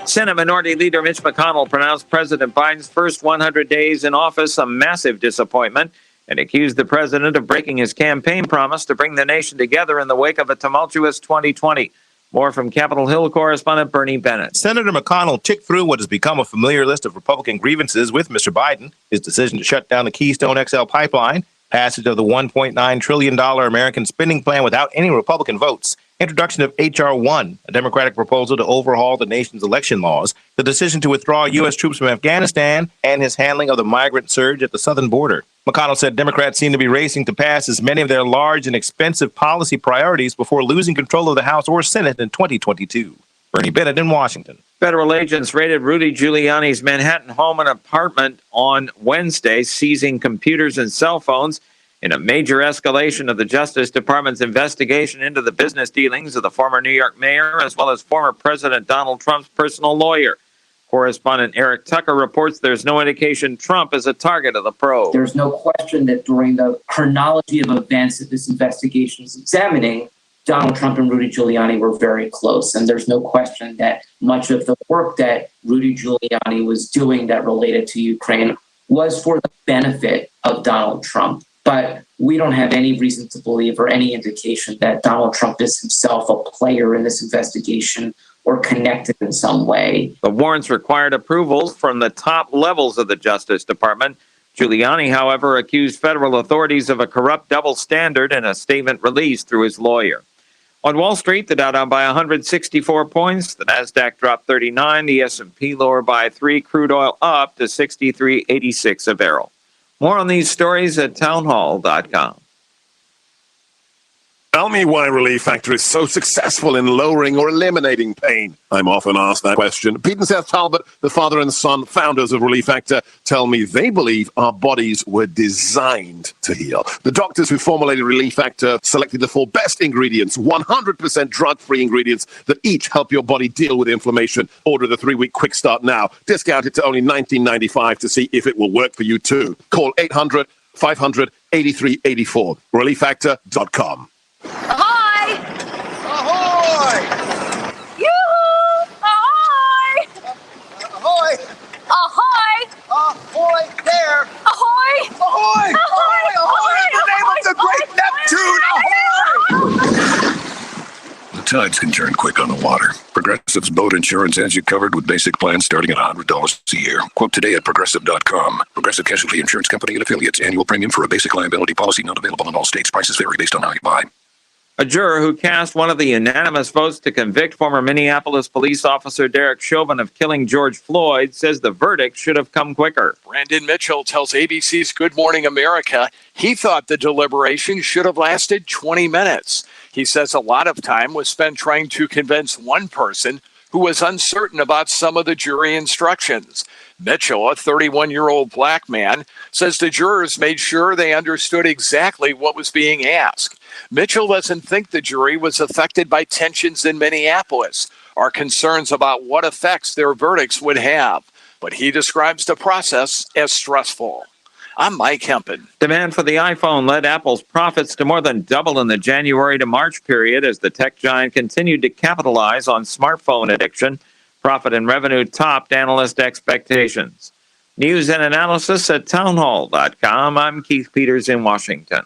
Senate Minority Leader Mitch McConnell pronounced President Biden's first 100 days in office a massive disappointment and accused the president of breaking his campaign promise to bring the nation together in the wake of a tumultuous 2020. More from Capitol Hill correspondent Bernie Bennett. Senator McConnell ticked through what has become a familiar list of Republican grievances with Mr. Biden: his decision to shut down the Keystone XL pipeline, passage of the $1.9 trillion American spending plan without any Republican votes, introduction of H.R. 1, a Democratic proposal to overhaul the nation's election laws, the decision to withdraw U.S. troops from Afghanistan, and his handling of the migrant surge at the southern border. McConnell said Democrats seem to be racing to pass as many of their large and expensive policy priorities before losing control of the House or Senate in 2022. Bernie Bennett in Washington. Federal agents raided Rudy Giuliani's Manhattan home and apartment on Wednesday, seizing computers and cell phones in a major escalation of the Justice Department's investigation into the business dealings of the former New York mayor as well as former President Donald Trump's personal lawyer. Correspondent Eric Tucker reports there's no indication Trump is a target of the probe. There's no question that during the chronology of events that this investigation is examining, Donald Trump and Rudy Giuliani were very close. And there's no question that much of the work that Rudy Giuliani was doing that related to Ukraine was for the benefit of Donald Trump. But we don't have any reason to believe or any indication that Donald Trump is himself a player in this investigation or connected in some way. The warrants required approvals from the top levels of the Justice Department. Giuliani, however, accused federal authorities of a corrupt double standard in a statement released through his lawyer. On Wall Street, the Dow down by 164 points, the Nasdaq dropped 39, the S&P lower by 3, crude oil up to $63.86 a barrel. More on these stories at townhall.com. Tell me why Relief Factor is so successful in lowering or eliminating pain. I'm often asked that question. Pete and Seth Talbot, the father and son founders of Relief Factor, tell me they believe our bodies were designed to heal. The doctors who formulated Relief Factor selected the 4 best ingredients, 100% drug-free ingredients that each help your body deal with inflammation. Order the 3-week quick start now. Discount it to only $19.95 to see if it will work for you too. Call 800-500-8384. ReliefFactor.com. Ahoy! Ahoy! Yoo-hoo! Ahoy! Ahoy! Ahoy! Ahoy there! Ahoy! Ahoy! Ahoy! Ahoy! In the name of the great Neptune! Ahoy! The tides can turn quick on the water. Progressive's boat insurance has you covered with basic plans starting at $100 a year. Quote today at Progressive.com. Progressive Casualty Insurance Company and Affiliates. Annual premium for a basic liability policy not available in all states. Prices vary based on how you buy. A juror who cast one of the unanimous votes to convict former Minneapolis police officer Derek Chauvin of killing George Floyd says the verdict should have come quicker. Brandon Mitchell tells ABC's Good Morning America he thought the deliberation should have lasted 20 minutes. He says a lot of time was spent trying to convince one person who was uncertain about some of the jury instructions. Mitchell, a 31-year-old black man, says the jurors made sure they understood exactly what was being asked. Mitchell doesn't think the jury was affected by tensions in Minneapolis or concerns about what effects their verdicts would have, but he describes the process as stressful. I'm Mike Hempen. Demand for the iPhone led Apple's profits to more than double in the January to March period as the tech giant continued to capitalize on smartphone addiction. Profit and revenue topped analyst expectations. News and analysis at townhall.com. I'm Keith Peters in Washington.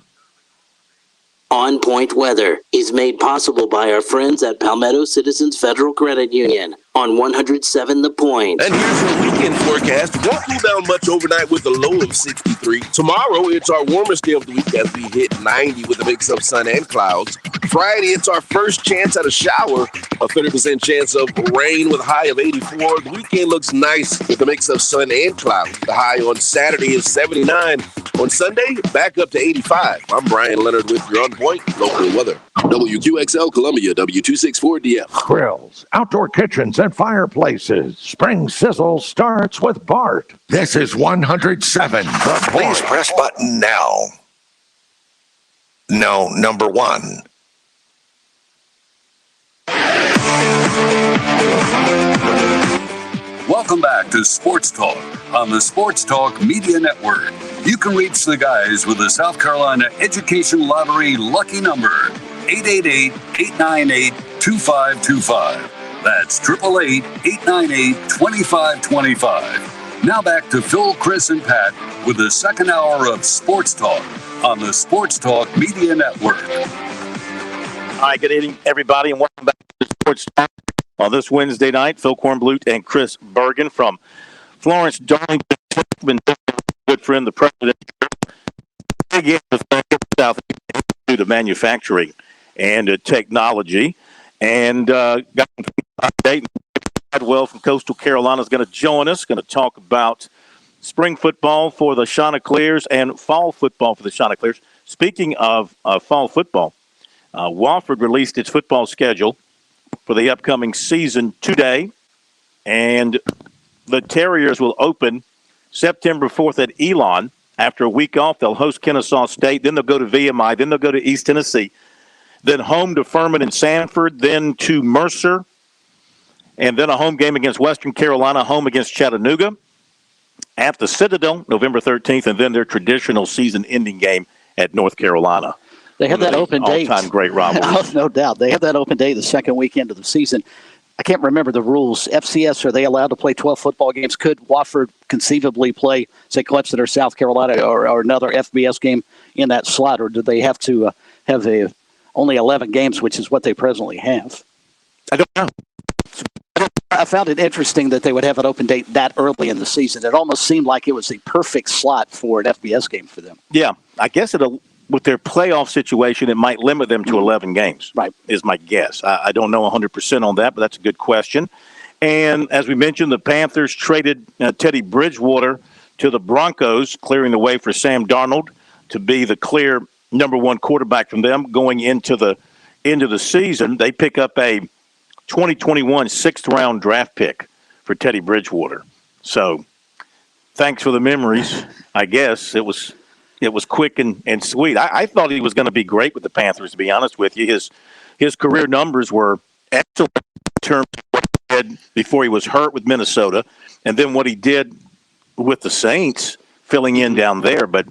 On Point Weather is made possible by our friends at Palmetto Citizens Federal Credit Union. on 107 The Point. And here's your weekend forecast. It won't cool down much overnight with a low of 63. Tomorrow, it's our warmest day of the week as we hit 90 with a mix of sun and clouds. Friday, it's our first chance at a shower, a 30% chance of rain with a high of 84. The weekend looks nice with a mix of sun and clouds. The high on Saturday is 79. On Sunday, back up to 85. I'm Brian Leonard with your On Point local weather. WQXL Columbia, W264DF. Grills, outdoor kitchens, and fireplaces. Spring Sizzle starts with Bart. This is 107 The Point. Please press button now. No, number 1. Welcome back to Sports Talk on the Sports Talk Media Network. You can reach the guys with the South Carolina Education Lottery lucky number, 888-898-2525. That's 888-898-2525. Now back to Phil, Chris, and Pat with the second hour of Sports Talk on the Sports Talk Media Network. All right, good evening, everybody, and welcome back to Sports Talk on this Wednesday night. Phil Kornblut and Chris Bergen from Florence Darlington, good friend, the president. Again, South Institute of Manufacturing and Technology, and got an update. Chadwell from Coastal Carolina is going to join us. Going to talk about spring football for the Chanticleers and fall football for the Chanticleers. Speaking of fall football, Wofford released its football schedule for the upcoming season today, and the Terriers will open September 4th at Elon. After a week off, they'll host Kennesaw State, then they'll go to VMI, then they'll go to East Tennessee, then home to Furman and Sanford, then to Mercer, and then a home game against Western Carolina, home against Chattanooga, at the Citadel, November 13th, and then their traditional season-ending game at North Carolina. They have that open date. All-time great rivalry. No doubt. They have that open day the second weekend of the season. I can't remember the rules. FCS, are they allowed to play 12 football games? Could Wofford conceivably play, say, Clemson or South Carolina or another FBS game in that slot, or do they have to have only 11 games, which is what they presently have? I don't know. I found it interesting that they would have an open date that early in the season. It almost seemed like it was the perfect slot for an FBS game for them. Yeah, I guess with their playoff situation, it might limit them to 11 games, right? Is my guess. I don't know 100% on that, but that's a good question. And as we mentioned, the Panthers traded Teddy Bridgewater to the Broncos, clearing the way for Sam Darnold to be the clear number one quarterback from them going into the season. They pick up a 2021 sixth-round draft pick for Teddy Bridgewater. So thanks for the memories, I guess. It was quick and sweet. I thought he was going to be great with the Panthers, to be honest with you. His career numbers were excellent in terms of what he did before he was hurt with Minnesota, and then what he did with the Saints, filling in down there. But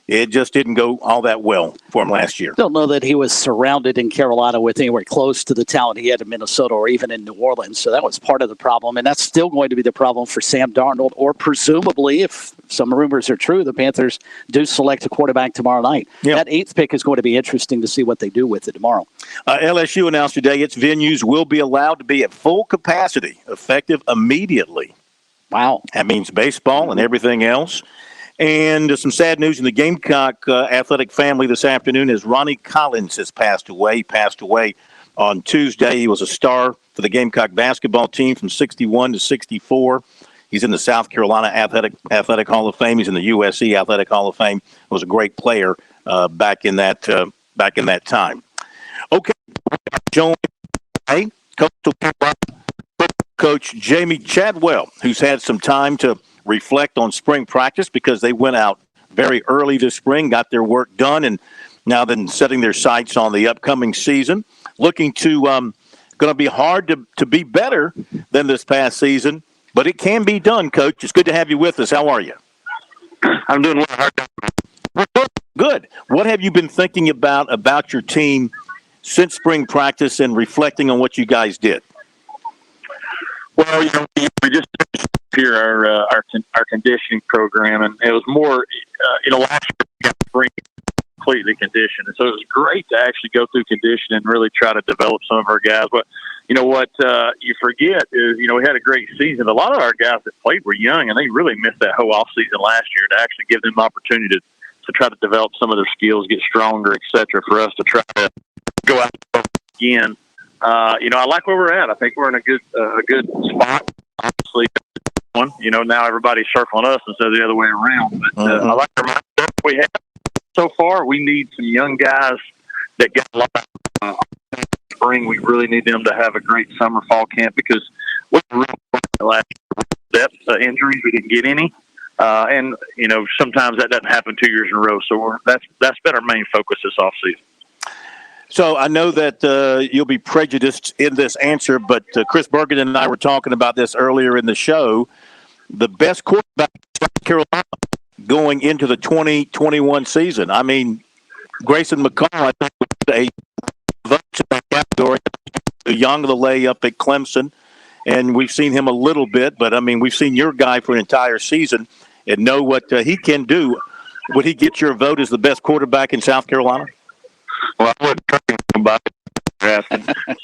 it just didn't go all that well for him last year. Don't know that he was surrounded in Carolina with anywhere close to the talent he had in Minnesota or even in New Orleans. So that was part of the problem. And that's still going to be the problem for Sam Darnold, or presumably, if some rumors are true, the Panthers do select a quarterback tomorrow night. Yep. That eighth pick is going to be interesting to see what they do with it tomorrow. LSU announced today its venues will be allowed to be at full capacity, effective immediately. Wow. That means baseball and everything else. And some sad news in the Gamecock athletic family this afternoon as Ronnie Collins has passed away. He passed away on Tuesday. He was a star for the Gamecock basketball team from 61 to 64. He's in the South Carolina Athletic Hall of Fame. He's in the USC Athletic Hall of Fame. He was a great player back in that time. Okay, joined by Coastal Carolina coach Jamie Chadwell, who's had some time to reflect on spring practice because they went out very early this spring, got their work done, and now then setting their sights on the upcoming season. Looking to going to be hard to be better than this past season, but it can be done, Coach. It's good to have you with us. How are you? I'm doing well. Good. What have you been thinking about your team since spring practice and reflecting on what you guys did? Well, we just here our conditioning program, and it was more, last year we got spring completely conditioned, and so it was great to actually go through conditioning and really try to develop some of our guys. But you know what you forget is, you know, we had a great season. A lot of our guys that played were young, and they really missed that whole off season last year to actually give them opportunity to try to develop some of their skills, get stronger, et cetera, for us to try to go out again. You know, I like where we're at. I think we're in a good spot. Obviously, you know, now everybody's circling us instead of the other way around. But I like the mindset we have so far. We need some young guys that get a lot of spring. We really need them to have a great summer, fall camp, because we were really last depth injuries. We didn't get any. And, you know, sometimes that doesn't happen 2 years in a row. So that's been our main focus this offseason. So I know that you'll be prejudiced in this answer, but Chris Bergen and I were talking about this earlier in the show. The best quarterback in South Carolina going into the 2021 season. I mean, Grayson McCall, I think, was a vote in that category. The young of the layup at Clemson, and we've seen him a little bit, but I mean, we've seen your guy for an entire season and know what he can do. Would he get your vote as the best quarterback in South Carolina? Well, I wouldn't talk about it.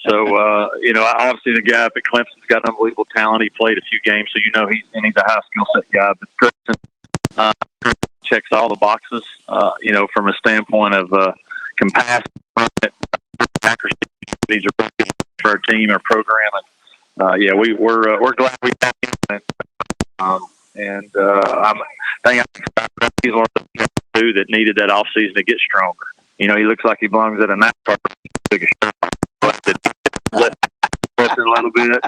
So, you know, obviously the guy up at Clemson's got unbelievable talent. He played a few games, so you know he's a high skill set guy. But Grayson checks all the boxes, you know, from a standpoint of capacity, accuracy. He's a really good for our team, our program, and yeah, we're glad we have him. And I'm thinking he's one of the two that needed that offseason to get stronger. You know, he looks like he belongs at a NASCAR. A little bit,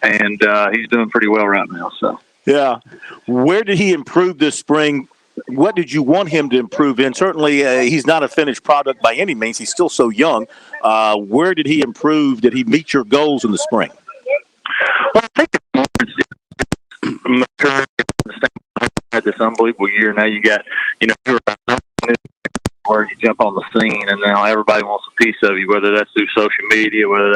and he's doing pretty well right now. So, yeah, where did he improve this spring? What did you want him to improve in? Certainly, he's not a finished product by any means. He's still so young. Where did he improve? Did he meet your goals in the spring? Well, I think had this unbelievable year. Now you got, you know, where you jump on the scene, and now everybody wants a piece of you, whether that's through social media, whether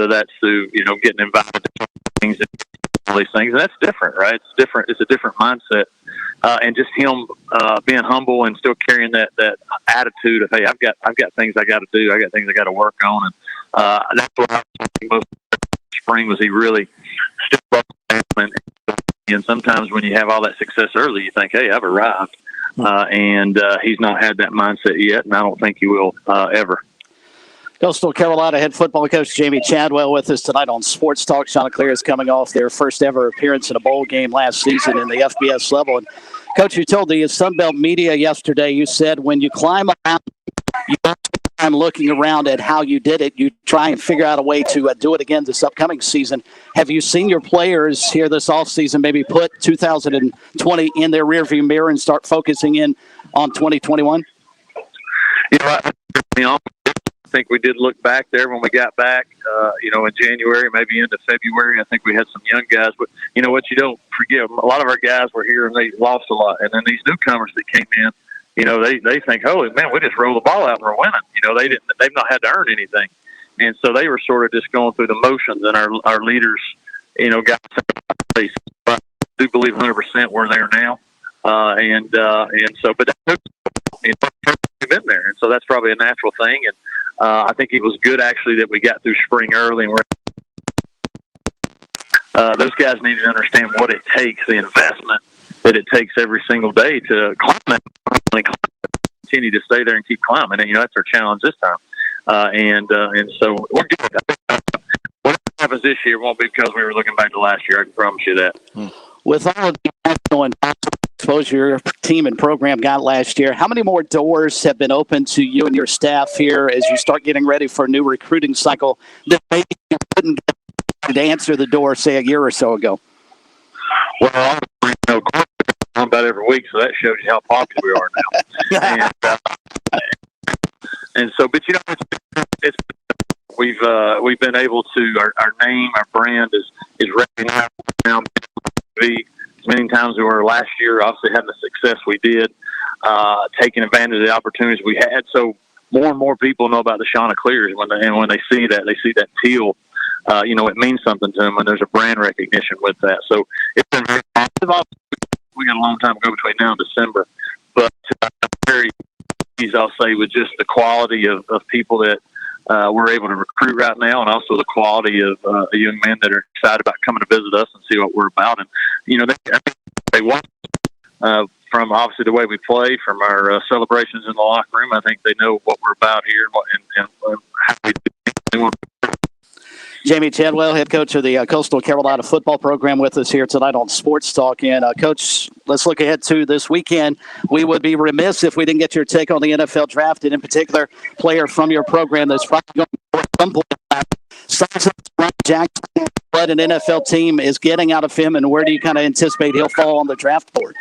that's through, you know, getting invited to things and all these things. And that's different, right? It's different. It's a different mindset. And just him being humble and still carrying that attitude of, hey, I've got things I got to do. I got things I got to work on. And that's what I was thinking most of the spring was he really stepped up. And sometimes when you have all that success early, you think, hey, I've arrived. And he's not had that mindset yet, and I don't think he will ever. Coastal Carolina head football coach Jamie Chadwell with us tonight on Sports Talk. Chanticleer is coming off their first ever appearance in a bowl game last season in the FBS level. And Coach, you told the Sunbelt media yesterday, you said when you climb around, you don't spend time looking around at how you did it. You try and figure out a way to do it again this upcoming season. Have you seen your players here this offseason maybe put 2020 in their rearview mirror and start focusing in on 2021? You know, I think we did look back there when we got back, you know, in January, maybe into February. I think we had some young guys. But you know what, you don't forget, a lot of our guys were here and they lost a lot. And then these newcomers that came in, you know, they think, holy man, we just roll the ball out and we're winning. You know, they've not had to earn anything. And so they were sort of just going through the motions, and our leaders, you know, got place. But I do believe 100% we're there now. And so, but that took, you know, been there. And so that's probably a natural thing. And I think it was good actually that we got through spring early, and those guys need to understand what it takes, the investment that it takes every single day to climb that, continue to stay there and keep climbing. And, you know, that's our challenge this time. And so we're good. Whatever happens this year won't be because we were looking back to last year. I can promise you that. With all of the national and exposure your team and program got last year, how many more doors have been open to you and your staff here as you start getting ready for a new recruiting cycle that maybe you couldn't get to answer the door, say, a year or so ago? Well, you know, about every week, so that shows you how popular we are now. And so, but you know, it's we've been able to our name, our brand is recognized now. As many times we were last year, obviously having the success we did, taking advantage of the opportunities we had. So more and more people know about the Chanticleers when they see that teal. You know, it means something to them, and there's a brand recognition with that. So it's been very positive. We got a long time to go between now and December, but I'm very pleased, I'll say, with just the quality of people that we're able to recruit right now, and also the quality of young men that are excited about coming to visit us and see what we're about. And they want from obviously the way we play, from our celebrations in the locker room. I think they know what we're about here and how we do. Jamie Chadwell, head coach of the Coastal Carolina football program, with us here tonight on Sports Talk. And, Coach, let's look ahead to this weekend. We would be remiss if we didn't get your take on the NFL draft, and in particular, player from your program that's probably going to at some point. Ronnie Jackson, what an NFL team is getting out of him, and where do you kind of anticipate he'll fall on the draft board?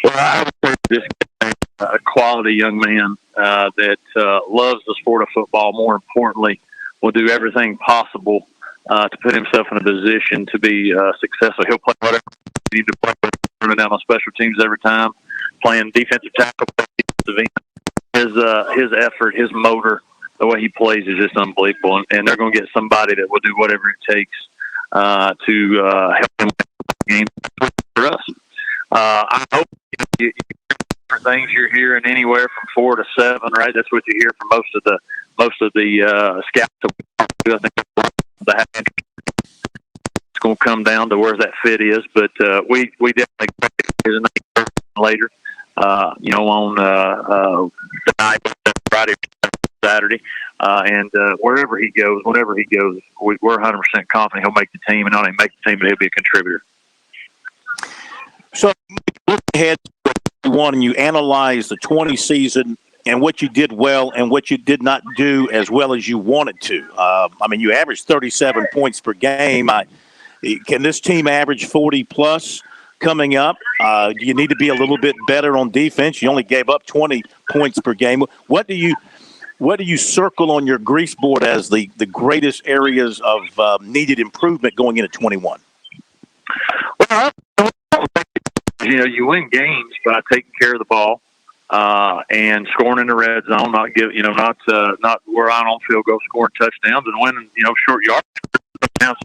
Well, I would say this is a quality young man that loves the sport of football. More importantly, will do everything possible to put himself in a position to be successful. He'll play whatever he needs to play, running down on special teams every time, playing defensive tackle, defensive end. His effort, his motor, the way he plays is just unbelievable. And they're going to get somebody that will do whatever it takes to help him win the game for us. I hope you for things you're hearing anywhere from 4 to 7, right? That's what you hear from most of the scouts. I think it's going to come down to where that fit is, but we definitely expect his name later. On tonight, Friday, Saturday, and wherever he goes, whenever he goes, we're 100% confident he'll make the team, and not only make the team, but he'll be a contributor. So, look ahead to what and you analyze the 20 season and what you did well and what you did not do as well as you wanted to. You averaged 37 points per game. Can this team average 40-plus coming up? Do you need to be a little bit better on defense? You only gave up 20 points per game. What do you circle on your grease board as the greatest areas of needed improvement going into 21? Well, you win games by taking care of the ball and scoring in the red zone, not relying on field goal, scoring touchdowns, and winning, short yardage. That's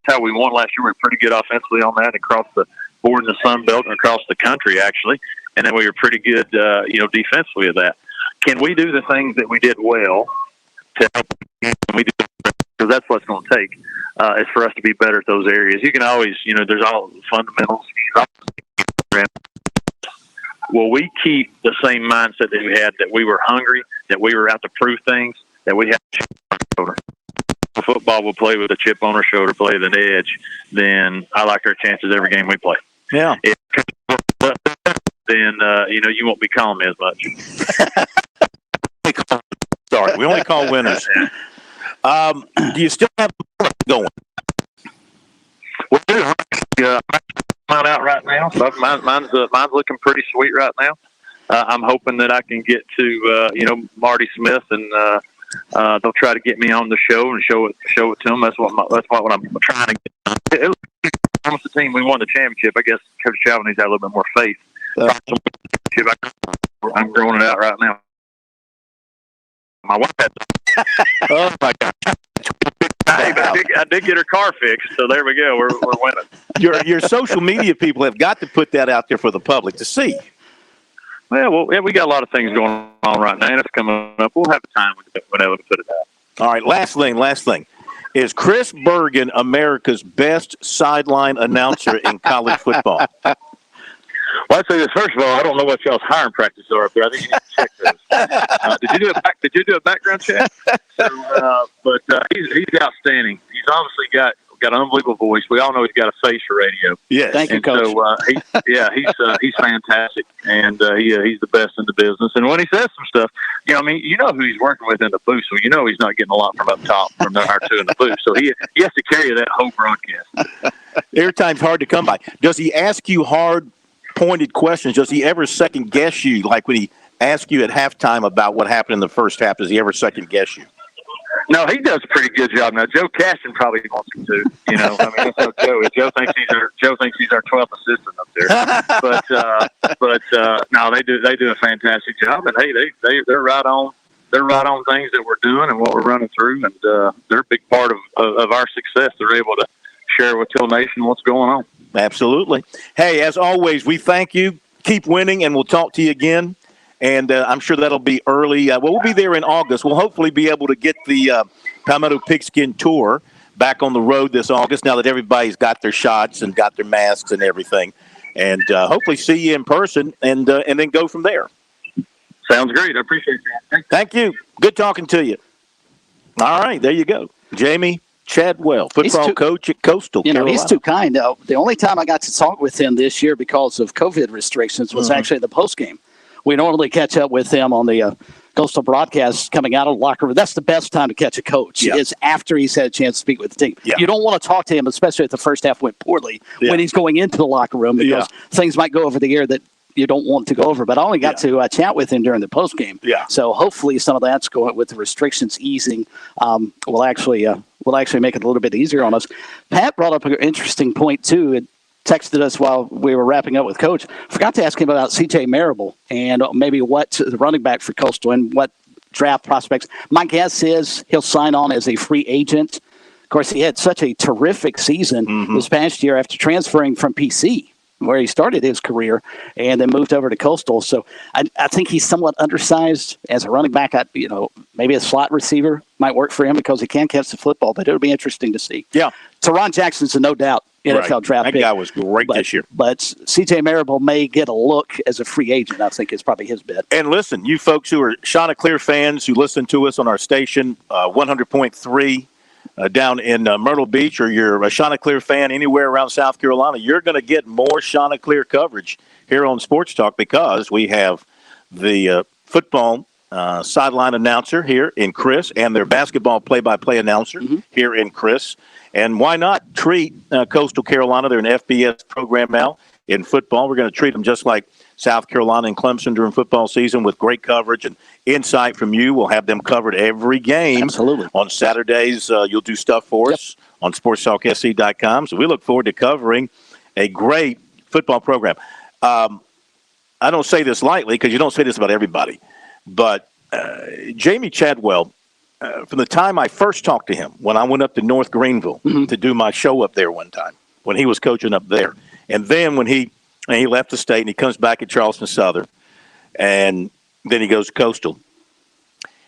how we won last year. We were pretty good offensively on that across the board in the Sun Belt and across the country, actually. And then we were pretty good, defensively of that. Can we do the things that we did well to help? Because that's what it's going to take. Is for us to be better at those areas. You can always, there's all fundamentals. Will we keep the same mindset that we had, that we were hungry, that we were out to prove things, that we had a chip on our shoulder? Football will play with a chip on our shoulder, play with an edge, then I like our chances every game we play. Yeah. Then, you won't be calling me as much. Sorry, we only call winners. Do you still have going? We do. Mine out right now. So mine's looking pretty sweet right now. I'm hoping that I can get to Marty Smith, and they'll try to get me on the show and show it to them. That's what I'm trying to get. It was almost the team we won the championship. I guess Coach Chadwell needs to have a little bit more faith. I'm growing it out right now. My wife had. Oh my God. Hey, I did get her car fixed, so there we go. We're winning. Your social media people have got to put that out there for the public to see. Well, we got a lot of things going on right now, and it's coming up. We'll have time when able to put it out. All right, last thing. Is Chris Bergen America's best sideline announcer in college football? Well, I'd say this. First of all, I don't know what y'all's hiring practices are up there. I think you need to check those. Did you do a background check? But he's outstanding. He's obviously got an unbelievable voice. We all know he's got a face for radio. Yes, thank you, Coach. So he's fantastic, and he's the best in the business. And when he says some stuff, who he's working with in the booth, so he's not getting a lot from up top from our two in the booth. So he has to carry that whole broadcast. Airtime's hard to come by. Does he ask you hard pointed questions? Does he ever second guess you, like when he asks you at halftime about what happened in the first half? Does he ever second guess you? No, he does a pretty good job. Now Joe Cashin probably wants him to. That's how Joe is. Joe thinks he's our 12th assistant up there. But no, they do a fantastic job, and hey, they're right on. They're right on things that we're doing and what we're running through, and they're a big part of our success. They're able to share with Till Nation what's going on. Absolutely. Hey, as always, we thank you. Keep winning, and we'll talk to you again. And I'm sure that'll be early. We'll be there in August. We'll hopefully be able to get the Palmetto Pigskin Tour back on the road this August now that everybody's got their shots and got their masks and everything. And hopefully see you in person and then go from there. Sounds great. I appreciate that. Thank you. Good talking to you. All right, there you go. Jamie Chadwell, football coach at Coastal Carolina. He's too kind. The only time I got to talk with him this year because of COVID restrictions was actually the postgame. We normally catch up with him on the Coastal broadcast coming out of the locker room. That's the best time to catch a coach is after he's had a chance to speak with the team. Yeah. You don't want to talk to him, especially if the first half went poorly, when he's going into the locker room because things might go over the air that you don't want to go over. But I only got to chat with him during the postgame. Yeah. So hopefully some of that's going with the restrictions easing. Will actually make it a little bit easier on us. Pat brought up an interesting point too. It texted us while we were wrapping up with Coach. Forgot to ask him about C.J. Maribel and maybe what the running back for Coastal and what draft prospects. My guess is he'll sign on as a free agent. Of course, he had such a terrific season this past year after transferring from PC, where he started his career, and then moved over to Coastal. So I think he's somewhat undersized as a running back. Maybe a slot receiver might work for him because he can catch the football, but it'll be interesting to see. Yeah. Teron Jackson's a no doubt NFL draft pick. That guy was great this year. But C.J. Maribel may get a look as a free agent. I think is probably his bet. And listen, you folks who are Chanticleer fans who listen to us on our station, 100.3, down in Myrtle Beach, or you're a Chanticleer fan anywhere around South Carolina, you're going to get more Chanticleer coverage here on Sports Talk because we have the football sideline announcer here in Chris and their basketball play-by-play announcer here in Chris. And why not treat Coastal Carolina? They're an FBS program now in football. We're going to treat them just like South Carolina and Clemson during football season with great coverage and insight from you. We'll have them covered every game. Absolutely. On Saturdays, you'll do stuff for us on SportsTalkSC.com. So we look forward to covering a great football program. I don't say this lightly because you don't say this about everybody, but Jamie Chadwell, from the time I first talked to him, when I went up to North Greenville to do my show up there one time, when he was coaching up there, and then when he left the state and he comes back at Charleston Southern, and then he goes to Coastal.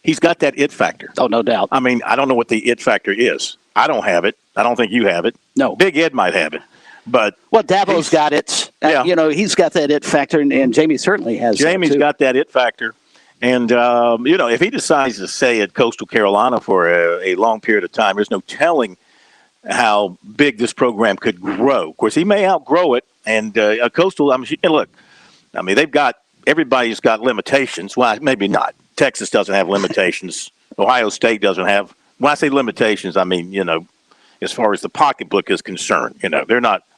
He's got that it factor. Oh, no doubt. I mean, I don't know what the it factor is. I don't have it. I don't think you have it. No. Big Ed might have it. But Dabo's got it. He's got that it factor, and Jamie certainly has. Jamie's got that it factor. And, if he decides to stay at Coastal Carolina for a long period of time, there's no telling how big this program could grow. Of course, he may outgrow it. And Coastal, everybody's got limitations. Well, maybe not. Texas doesn't have limitations. Ohio State doesn't have. When I say limitations, I mean, as far as the pocketbook is concerned,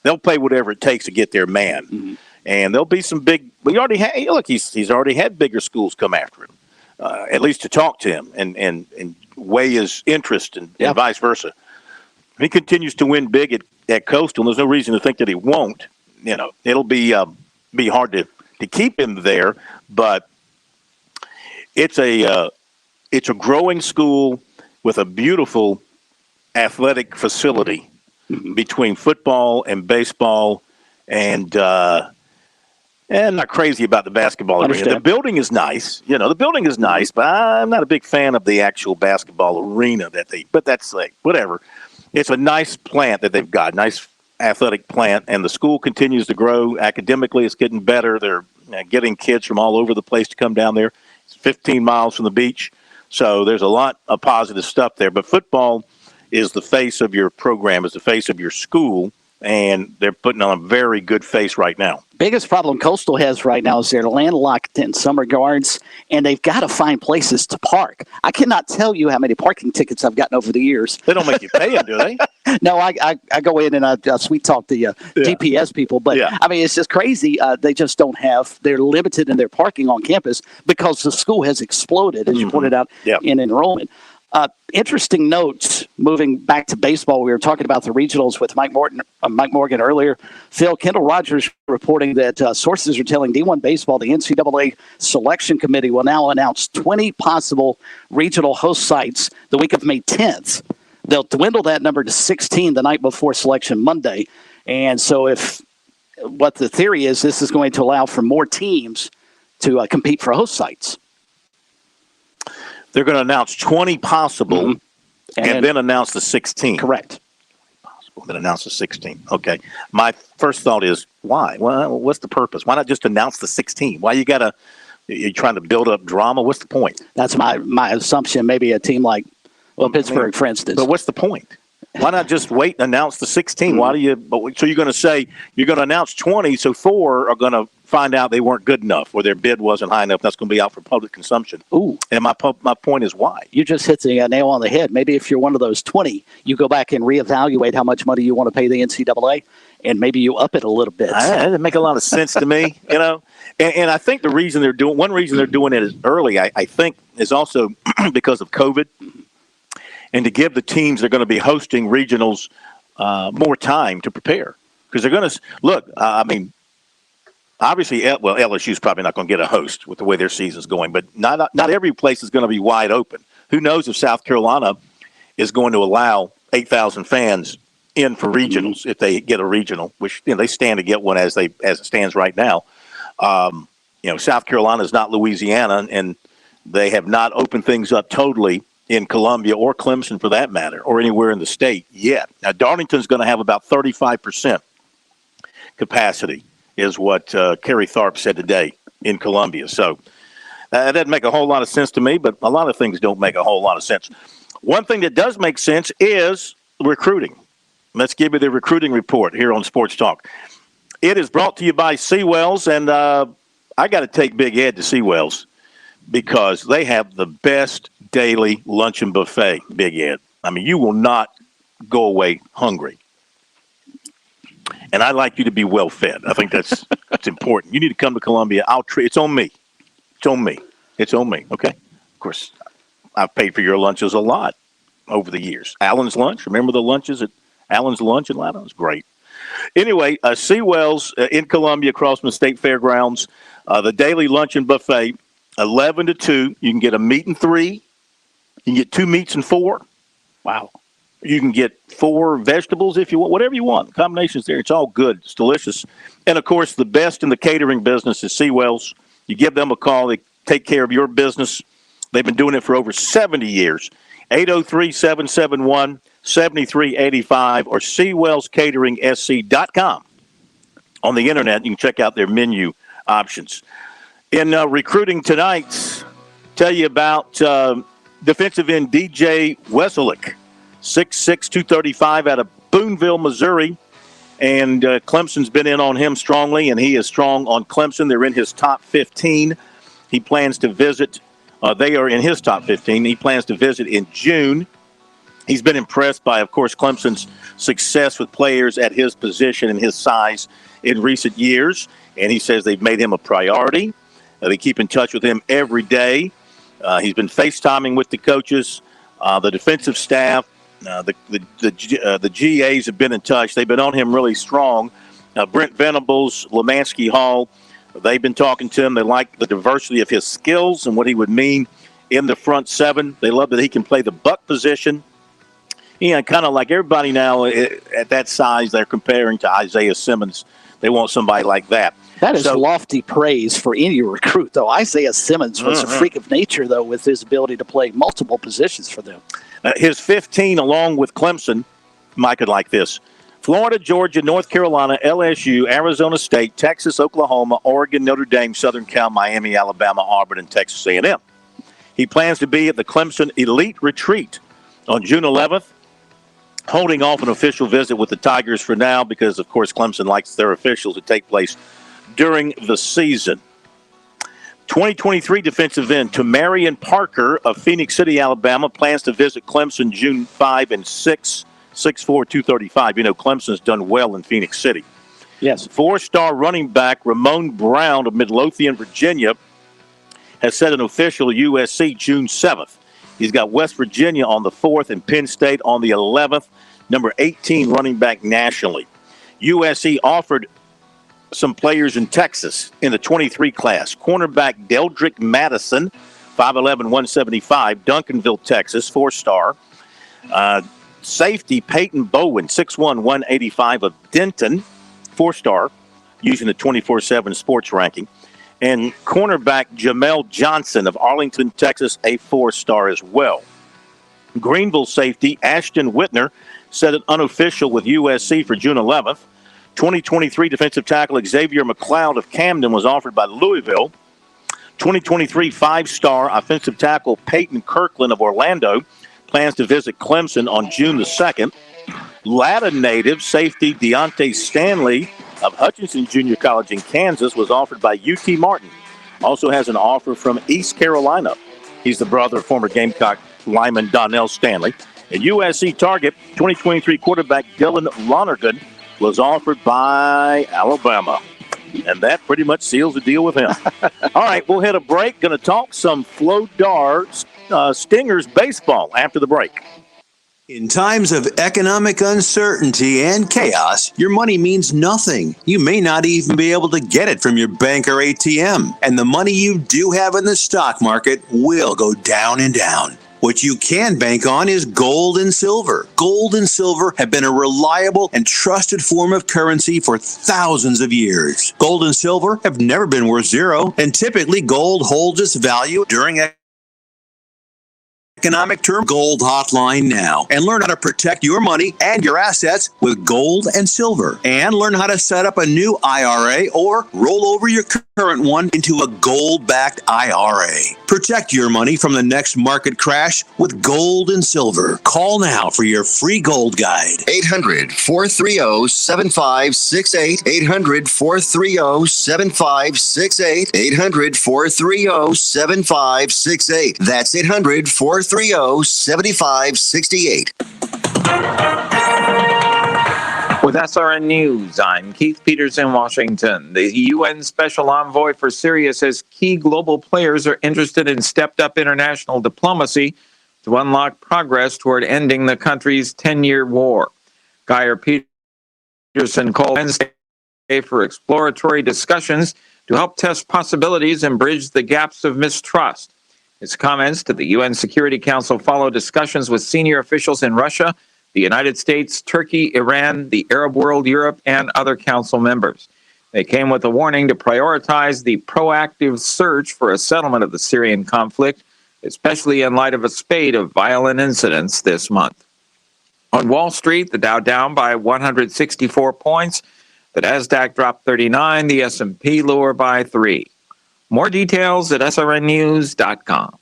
they'll pay whatever it takes to get their man. And there'll be some big. We already had. Look, he's already had bigger schools come after him, at least to talk to him and weigh his interest and vice versa. If he continues to win big at Coastal, and there's no reason to think that he won't. It'll be hard to keep him there, but it's a growing school with a beautiful athletic facility between football and baseball, and not crazy about the basketball arena. The building is nice. The building is nice, but I'm not a big fan of the actual basketball arena but that's like, whatever. It's a nice plant that they've got, nice athletic plant, and the school continues to grow. Academically, it's getting better. They're getting kids from all over the place to come down there. It's 15 miles from the beach, so there's a lot of positive stuff there. But football is the face of your program, is the face of your school, and they're putting on a very good face right now. Biggest problem Coastal has right now is they're landlocked in some regards, and they've got to find places to park. I cannot tell you how many parking tickets I've gotten over the years. They don't make you pay them, do they? No, I go in and I sweet talk the GPS people, but I mean, it's just crazy. They just don't have. They're limited in their parking on campus because the school has exploded, as you pointed out, in enrollment. Interesting notes, moving back to baseball. We were talking about the regionals with Mike Morgan earlier. Phil, Kendall Rogers reporting that sources are telling D1 Baseball, the NCAA selection committee will now announce 20 possible regional host sites the week of May 10th. They'll dwindle that number to 16 the night before selection Monday. And so what the theory is, this is going to allow for more teams to compete for host sites. They're going to announce 20 possible and then announce the 16. Correct. Possible, then announce the 16. Okay. My first thought is, why? Well, what's the purpose? Why not just announce the 16? Why you're trying to build up drama? What's the point? That's my assumption. Maybe a team like Pittsburgh, for instance. But what's the point? Why not just wait and announce the 16? Why do you? So you're going to say you're going to announce 20, so 4 are going to find out they weren't good enough or their bid wasn't high enough. That's going to be out for public consumption. Ooh. And my point is why? You just hit the nail on the head. Maybe if you're one of those 20, you go back and reevaluate how much money you want to pay the NCAA, and maybe you up it a little bit. That doesn't make a lot of sense to me, you know. And I think one reason they're doing it early, I think, is also because of COVID. And to give the teams that are going to be hosting regionals more time to prepare. Because they're going to – look, I mean, obviously, LSU's probably not going to get a host with the way their season's going. But not every place is going to be wide open. Who knows if South Carolina is going to allow 8,000 fans in for regionals if they get a regional, which they stand to get one as it stands right now. South Carolina is not Louisiana, and they have not opened things up totally in Columbia or Clemson for that matter, or anywhere in the state yet. Now, Darlington's going to have about 35% capacity is what Kerry Tharp said today in Columbia. So that doesn't make a whole lot of sense to me, but a lot of things don't make a whole lot of sense. One thing that does make sense is recruiting. Let's give you the recruiting report here on Sports Talk. It is brought to you by Seawells, and I got to take Big Ed to Seawells because they have the best daily luncheon buffet, Big Ed. I mean, you will not go away hungry. And I'd like you to be well fed. I think that's important. You need to come to Columbia. It's on me. It's on me. It's on me. Okay. Of course, I've paid for your lunches a lot over the years. Allen's Lunch. Remember the lunches at Allen's Lunch in Atlanta? It was great. Anyway, Seawells in Columbia across from the State Fairgrounds, the daily luncheon buffet, 11 to 2. You can get a meat and 3. You can get 2 meats and 4. Wow. You can get 4 vegetables if you want, whatever you want. Combinations there. It's all good. It's delicious. And, of course, the best in the catering business is Seawells. You give them a call. They take care of your business. They've been doing it for over 70 years. 803-771-7385 or SeawellsCateringSC.com. On the internet, you can check out their menu options. In recruiting tonight, tell you about defensive end DJ Weselick, 6'6", 235 out of Boonville, Missouri. And Clemson's been in on him strongly, and he is strong on Clemson. They're in his top 15. He plans to visit. They are in his top 15. He plans to visit in June. He's been impressed by, of course, Clemson's success with players at his position and his size in recent years. And he says they've made him a priority. They keep in touch with him every day. He's been FaceTiming with the coaches, the defensive staff, the GAs have been in touch. They've been on him really strong. Brent Venables, Lemansky Hall, they've been talking to him. They like the diversity of his skills and what he would mean in the front seven. They love that he can play the buck position. Yeah, kind of like everybody now at that size, they're comparing to Isaiah Simmons. They want somebody like that. That is lofty praise for any recruit, though. Isaiah Simmons was a freak of nature, though, with his ability to play multiple positions for them. His 15, along with Clemson, Mike would like this. Florida, Georgia, North Carolina, LSU, Arizona State, Texas, Oklahoma, Oregon, Notre Dame, Southern Cal, Miami, Alabama, Auburn, and Texas A&M. He plans to be at the Clemson Elite Retreat on June 11th, holding off an official visit with the Tigers for now because, of course, Clemson likes their officials to take place during the season. 2023 defensive end Tamarian Parker of Phoenix City, Alabama, plans to visit Clemson June 5 and 6, 6'4", 235. You know, Clemson's done well in Phoenix City. Yes. 4-star running back Ramon Brown of Midlothian, Virginia, has set an official USC June 7th. He's got West Virginia on the 4th and Penn State on the 11th, number 18 running back nationally. USC offered some players in Texas in the 23 class. Cornerback Deldrick Madison, 5'11", 175, Duncanville, Texas, 4-star. Safety Peyton Bowen, 6'1", 185 of Denton, 4-star, using the 24/7 sports ranking. And cornerback Jamel Johnson of Arlington, Texas, a 4-star as well. Greenville safety Ashton Whitner set it unofficial with USC for June 11th. 2023 defensive tackle Xavier McLeod of Camden was offered by Louisville. 2023 5-star offensive tackle Peyton Kirkland of Orlando plans to visit Clemson on June the 2nd. Latta native safety Deontay Stanley of Hutchinson Junior College in Kansas was offered by UT Martin. Also has an offer from East Carolina. He's the brother of former Gamecock lineman Donnell Stanley. And USC target 2023 quarterback Dylan Lonergan was offered by Alabama. And that pretty much seals the deal with him. All right, we'll hit a break. Going to talk some Flow Darts Stingers baseball after the break. In times of economic uncertainty and chaos, your money means nothing. You may not even be able to get it from your bank or ATM. And the money you do have in the stock market will go down and down. What you can bank on is gold and silver. Gold and silver have been a reliable and trusted form of currency for thousands of years. Gold and silver have never been worth zero, and typically gold holds its value during economic term. Gold Hotline now and learn how to protect your money and your assets with gold and silver, and learn how to set up a new IRA or roll over your current one into a gold-backed IRA. Protect your money from the next market crash with gold and silver. Call now for your free gold guide. 800-430-7568. 800-430-7568. 800-430-7568. That's 800-430-7568. With SRN News, I'm Keith Peters in Washington. The UN Special Envoy for Syria says key global players are interested in stepped-up international diplomacy to unlock progress toward ending the country's 10-year war. Geir Peterson called Wednesday for exploratory discussions to help test possibilities and bridge the gaps of mistrust. His comments to the UN Security Council follow discussions with senior officials in Russia, the United States, Turkey, Iran, the Arab world, Europe, and other council members. They came with a warning to prioritize the proactive search for a settlement of the Syrian conflict, especially in light of a spate of violent incidents this month. On Wall Street, the Dow down by 164 points, the Nasdaq dropped 39, the S&P lower by 3. More details at srnnews.com.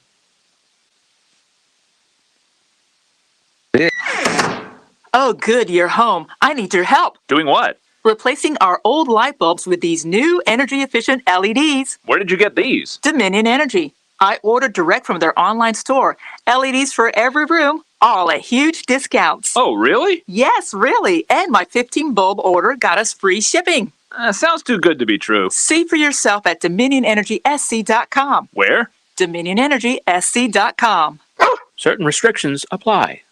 Oh, good, you're home. I need your help. Doing what? Replacing our old light bulbs with these new energy-efficient LEDs. Where did you get these? Dominion Energy. I ordered direct from their online store. LEDs for every room, all at huge discounts. Oh, really? Yes, really. And my 15-bulb order got us free shipping. Sounds too good to be true. See for yourself at DominionEnergySC.com. Where? DominionEnergySC.com. Certain restrictions apply.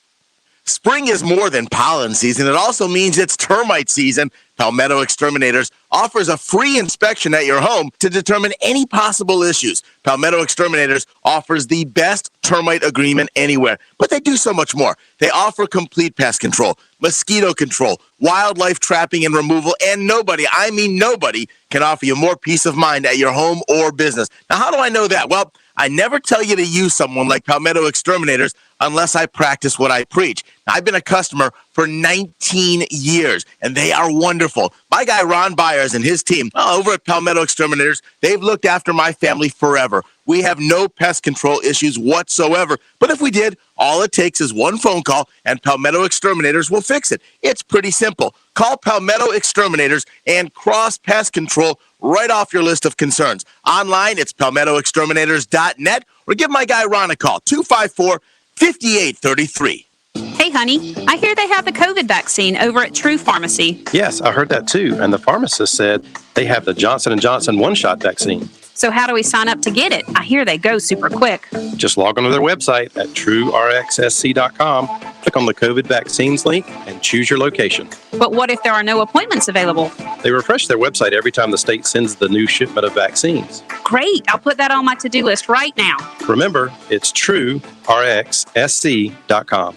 Spring is more than pollen season. It also means it's termite season. Palmetto Exterminators offers a free inspection at your home to determine any possible issues. Palmetto Exterminators offers the best termite agreement anywhere, but they do so much more. They offer complete pest control, mosquito control, wildlife trapping and removal, and nobody, I mean nobody, can offer you more peace of mind at your home or business. Now, how do I know that? Well, I never tell you to use someone like Palmetto Exterminators unless I practice what I preach. Now, I've been a customer for 19 years, and they are wonderful. My guy, Ron Byers, and his team over at Palmetto Exterminators, they've looked after my family forever. We have no pest control issues whatsoever. But if we did, all it takes is one phone call, and Palmetto Exterminators will fix it. It's pretty simple. Call Palmetto Exterminators and cross pest control right off your list of concerns. Online, it's palmettoexterminators.net, or give my guy Ron a call, 254-5833. Hey, honey, I hear they have the COVID vaccine over at True Pharmacy. Yes, I heard that too. And the pharmacist said they have the Johnson & Johnson one-shot vaccine. So how do we sign up to get it? I hear they go super quick. Just log on to their website at truerxsc.com, click on the COVID vaccines link, and choose your location. But what if there are no appointments available? They refresh their website every time the state sends the new shipment of vaccines. Great. I'll put that on my to-do list right now. Remember, it's truerxsc.com.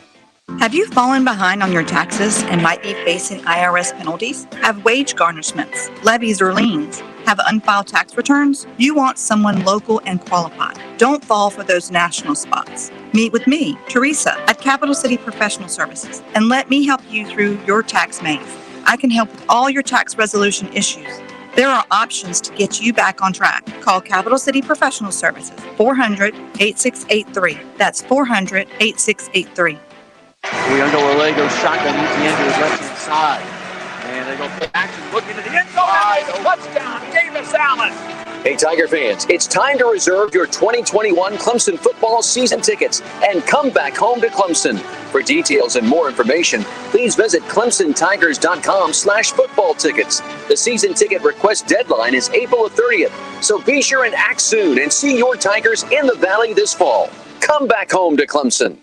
Have you fallen behind on your taxes and might be facing IRS penalties? Have wage garnishments, levies, or liens? Have unfiled tax returns? You want someone local and qualified. Don't fall for those national spots. Meet with me, Teresa, at Capital City Professional Services, and let me help you through your tax maze. I can help with all your tax resolution issues. There are options to get you back on track. Call Capital City Professional Services, 400-8683. That's 400-8683. We underway Lego shotgun UTN to his left-hand side. And they go play action, looking to the end zone. Touchdown, Davis Allen. Hey, Tiger fans, it's time to reserve your 2021 Clemson football season tickets and come back home to Clemson. For details and more information, please visit ClemsonTigers.com/football tickets. The season ticket request deadline is April 30th, so be sure and act soon and see your Tigers in the Valley this fall. Come back home to Clemson.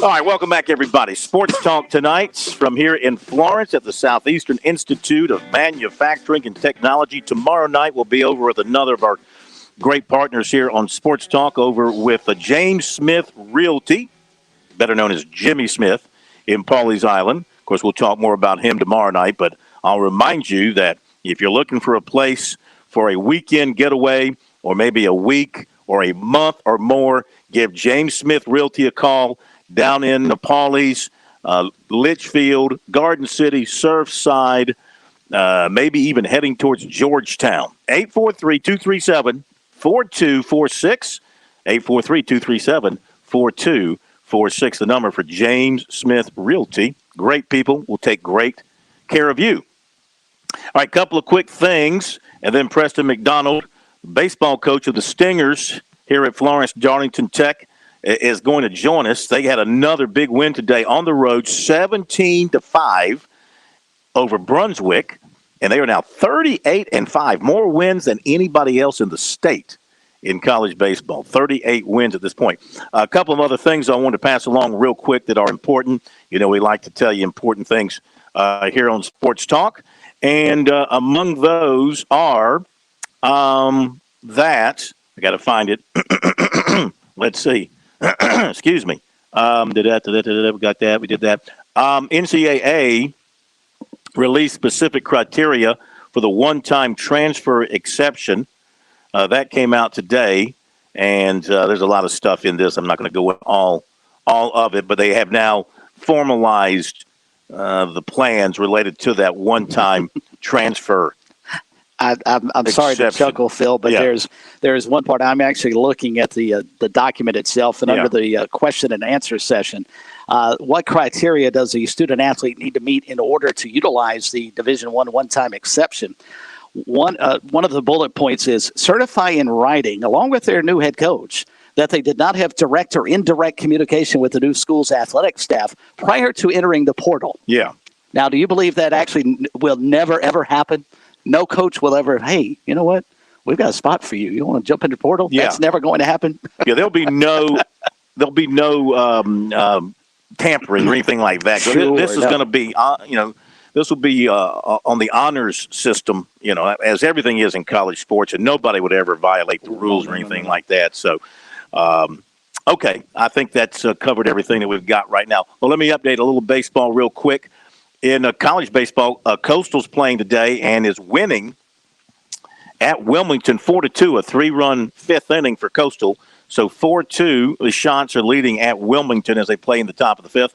All right, welcome back, everybody. Sports Talk tonight from here in Florence at the Southeastern Institute of Manufacturing and Technology. Tomorrow night we'll be over with another of our great partners here on Sports Talk, over with James Smith Realty, better known as Jimmy Smith, in Pawleys Island. Of course, we'll talk more about him tomorrow night, but I'll remind you that if you're looking for a place for a weekend getaway or maybe a week or a month or more, give James Smith Realty a call. Down in the Pawleys, Litchfield, Garden City, Surfside, maybe even heading towards Georgetown. 843-237-4246. 843-237-4246, the number for James Smith Realty. Great people will take great care of you. All right, couple of quick things, and then Preston McDonald, baseball coach of the Stingers here at Florence Darlington Tech, is going to join us. They had another big win today on the road, 17-5 over Brunswick, and they are now 38-5, more wins than anybody else in the state in college baseball. 38 wins at this point. A couple of other things I want to pass along real quick that are important. You know, we like to tell you important things here on Sports Talk, and among those are that I got to find it. Let's see. Excuse me. We got that. We did that. NCAA released specific criteria for the one-time transfer exception. That came out today, and there's a lot of stuff in this. I'm not going to go with all of it, but they have now formalized the plans related to that one-time transfer. I'm sorry to chuckle, Phil, but there's one part. I'm actually looking at the document itself, and under the question and answer session, what criteria does a student athlete need to meet in order to utilize the Division I one-time exception? One of the bullet points is certify in writing, along with their new head coach, that they did not have direct or indirect communication with the new school's athletic staff prior to entering the portal. Yeah. Now, do you believe that actually will never, ever happen? No coach will ever, hey, you know what? We've got a spot for you. You want to jump into the portal? Yeah. That's never going to happen. Yeah, there'll be no tampering or anything like that. Sure, this is going to be, this will be on the honors system, as everything is in college sports, and nobody would ever violate the rules or anything like that. So, okay, I think that's covered everything that we've got right now. Well, let me update a little baseball real quick. In college baseball, Coastal's playing today and is winning at Wilmington 4-2, a 3-run fifth inning for Coastal. So 4-2, the Shots are leading at Wilmington as they play in the top of the fifth.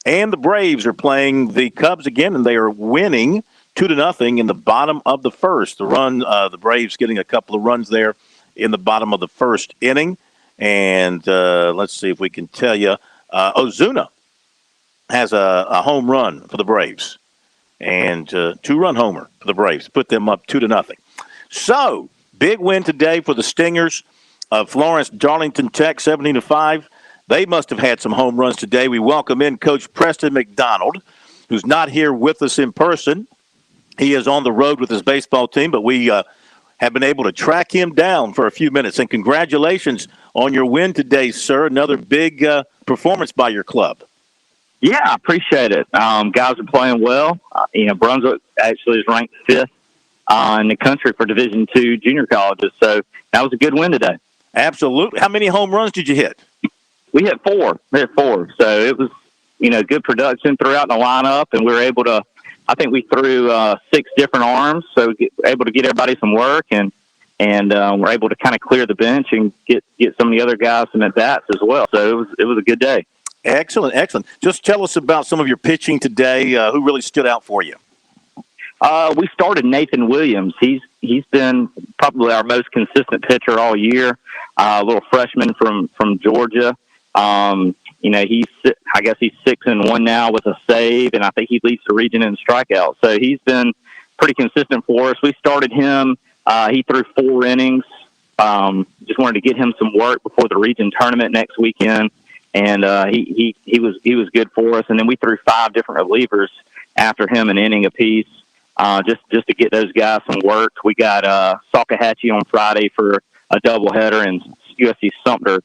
And the Braves are playing the Cubs again, and they are winning 2-0 in the bottom of the first. The Braves getting a couple of runs there in the bottom of the first inning. And let's see if we can tell you, Ozuna has a home run for the Braves, and 2-run homer for the Braves. Put them up 2-0. So, big win today for the Stingers of Florence Darlington Tech, 17-5. They must have had some home runs today. We welcome in Coach Preston McDonald, who's not here with us in person. He is on the road with his baseball team, but we have been able to track him down for a few minutes. And congratulations on your win today, sir. Another big performance by your club. Yeah, I appreciate it. Guys are playing well. Brunswick actually is ranked 5th in the country for Division II junior colleges. So that was a good win today. Absolutely. How many home runs did you hit? We hit 4. So it was, good production throughout the lineup, and we were able to, I think we threw 6 different arms, so able to get everybody some work, and we're able to kind of clear the bench and get some of the other guys some at-bats as well. So it was a good day. Excellent. Just tell us about some of your pitching today. Who really stood out for you? We started Nathan Williams. He's been probably our most consistent pitcher all year. A little freshman from Georgia. I guess he's 6-1 now with a save, and I think he leads the region in strikeouts. So he's been pretty consistent for us. We started him. He threw 4 innings. Just wanted to get him some work before the region tournament next weekend. And he was good for us. And then we threw 5 different relievers after him, an inning apiece, just to get those guys some work. We got Salkehatchie on Friday for a doubleheader and USC Sumter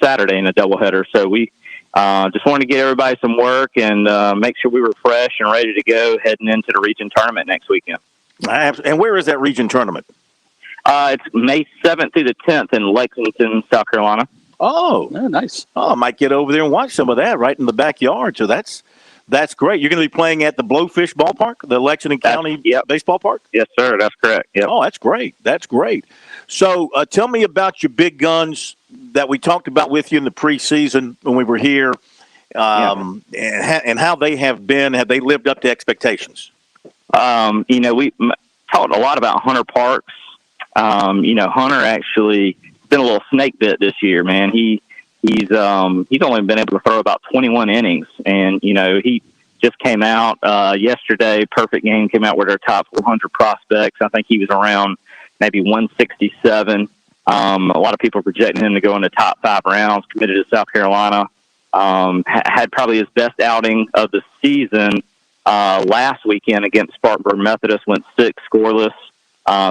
Saturday in a doubleheader. So we just wanted to get everybody some work and make sure we were fresh and ready to go heading into the region tournament next weekend. And where is that region tournament? It's May 7th through the 10th in Lexington, South Carolina. Oh, nice. Oh, I might get over there and watch some of that right in the backyard. So that's great. You're going to be playing at the Blowfish Ballpark, the Lexington County Baseball Park? Yes, sir. That's correct. Yep. Oh, that's great. So tell me about your big guns that we talked about with you in the preseason when we were here, and how they have been. Have they lived up to expectations? We talked a lot about Hunter Parks. Hunter actually been a little snake bit this year, man. He's only been able to throw about 21 innings, and he just came out yesterday. Perfect game came out with our top 400 prospects. I think he was around maybe 167. A lot of people projecting him to go in the top 5 rounds. Committed to South Carolina. Had probably his best outing of the season last weekend against Spartanburg Methodist. Went 6 scoreless.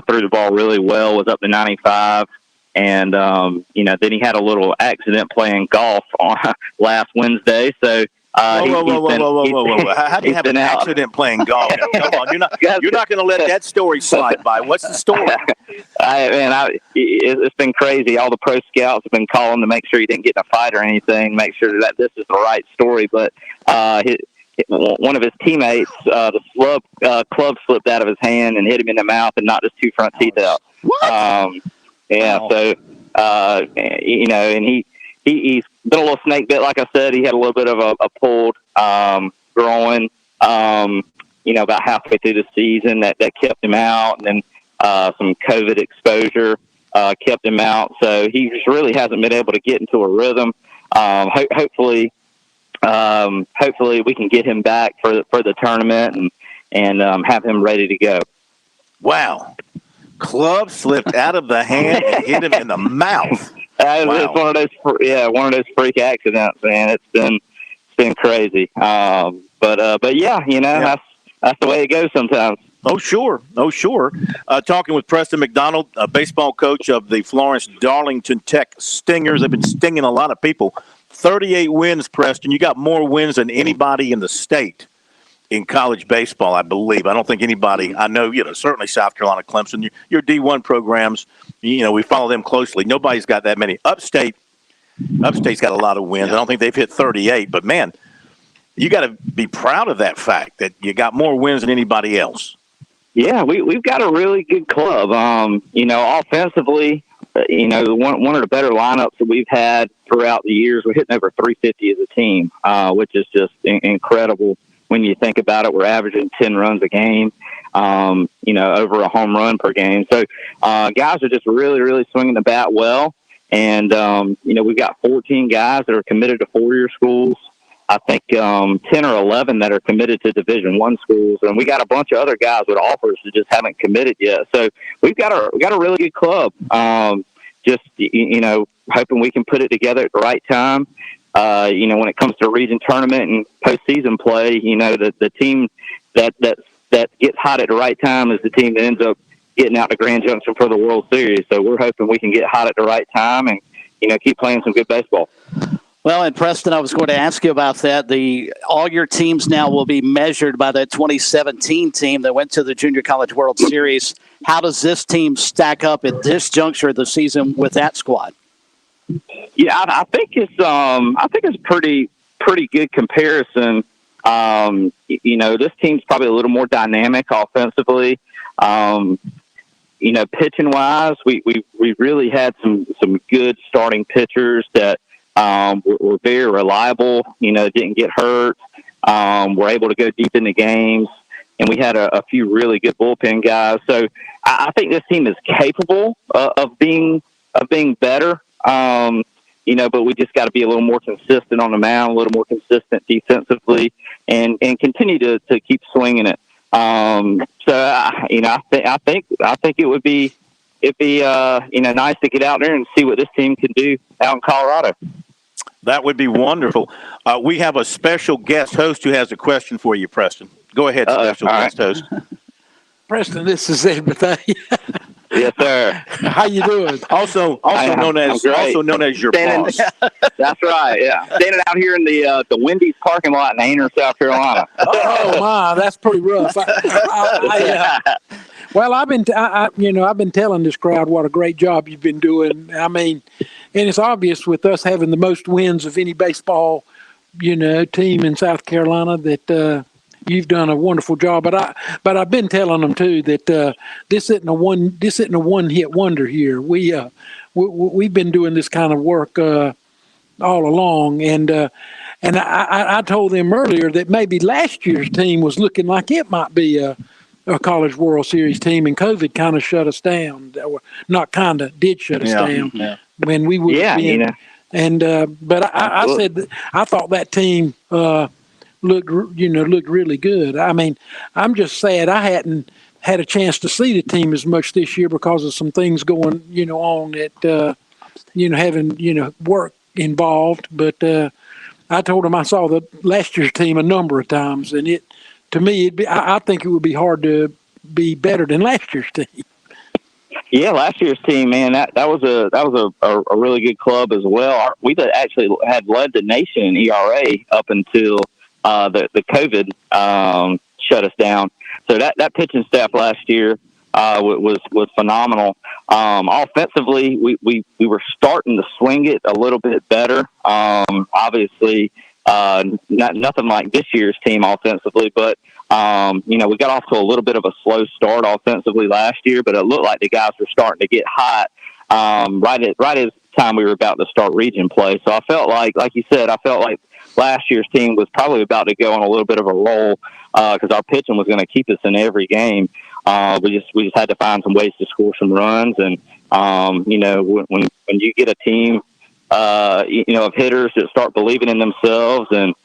Threw the ball really well. Was up to 95. And, then he had a little accident playing golf on last Wednesday. So, whoa. How do you have an accident playing golf? Come on. You're not going to let that story slide by. What's the story? It's been crazy. All the pro scouts have been calling to make sure he didn't get in a fight or anything, make sure that this is the right story. But, one of his teammates, the club slipped out of his hand and hit him in the mouth and knocked his 2 front teeth out. What? So, and he's been a little snake bit. Like I said, he had a little bit of a pulled groin, about halfway through the season that kept him out. And then some COVID exposure kept him out. So he just really hasn't been able to get into a rhythm. Hopefully we can get him back for the tournament and have him ready to go. Wow. Club slipped out of the hand and hit him in the mouth. It's one of those freak accidents, man. It's been crazy. But yeah, that's the way it goes sometimes. Oh, sure. Talking with Preston McDonald, a baseball coach of the Florence Darlington Tech Stingers. They've been stinging a lot of people. 38 wins, Preston. You got more wins than anybody in the state in college baseball, I believe. I don't think anybody, I know, certainly South Carolina, Clemson, your D1 programs, we follow them closely. Nobody's got that many. Upstate's got a lot of wins. I don't think they've hit 38, but man, you got to be proud of that fact that you got more wins than anybody else. Yeah, we've got a really good club. Offensively, one of the better lineups that we've had throughout the years. We're hitting over 350 as a team, which is just incredible. When you think about it, we're averaging 10 runs a game, over a home run per game. So guys are just really, really swinging the bat well. And, we've got 14 guys that are committed to 4-year schools. I think 10 or 11 that are committed to Division I schools. And we got a bunch of other guys with offers that just haven't committed yet. So we've got a really good club. Hoping we can put it together at the right time. When it comes to region tournament and postseason play, the team that gets hot at the right time is the team that ends up getting out to Grand Junction for the World Series. So we're hoping we can get hot at the right time and, keep playing some good baseball. Well, and Preston, I was going to ask you about that. All your teams now will be measured by the 2017 team that went to the Junior College World Series. How does this team stack up at this juncture of the season with that squad? Yeah, I think it's pretty good comparison. This team's probably a little more dynamic offensively. Pitching wise, we really had some good starting pitchers that were very reliable. Didn't get hurt. Were able to go deep into games, and we had a few really good bullpen guys. So I think this team is capable of being better. But we just got to be a little more consistent on the mound, a little more consistent defensively, and continue to keep swinging it. I think it would be nice to get out there and see what this team can do out in Colorado. That would be wonderful. We have a special guest host who has a question for you, Preston. Go ahead, special guest host. Preston, this is Ed Bethea. Yes, sir. How you doing? Also known as your boss. That's right. Yeah, standing out here in the Wendy's parking lot in Ainer, South Carolina. Oh my, that's pretty rough. Well, I've been telling this crowd what a great job you've been doing. I mean, and it's obvious with us having the most wins of any baseball, team in South Carolina that. You've done a wonderful job, but I've been telling them too that this isn't a one-hit wonder here. We've been doing this kind of work all along, and I told them earlier that maybe last year's team was looking like it might be a College World Series team, and COVID kind of shut us down. Not kind of did shut us down when we would have been. And but I said I thought that team. Looked really good. I mean, I'm just sad I hadn't had a chance to see the team as much this year because of some things going, on that, having, work involved. But I told him I saw the last year's team a number of times, and I think it would be hard to be better than last year's team. Yeah, last year's team, man, that was a really good club as well. We actually had led the nation in ERA up until the COVID shut us down. So that pitching staff last year was phenomenal. Offensively, we were starting to swing it a little bit better. Obviously, nothing like this year's team offensively, but we got off to a little bit of a slow start offensively last year, but it looked like the guys were starting to get hot right as time we were about to start region play. So I felt like you said, last year's team was probably about to go on a little bit of a roll because our pitching was going to keep us in every game. We just had to find some ways to score some runs, and when you get a team of hitters that start believing in themselves and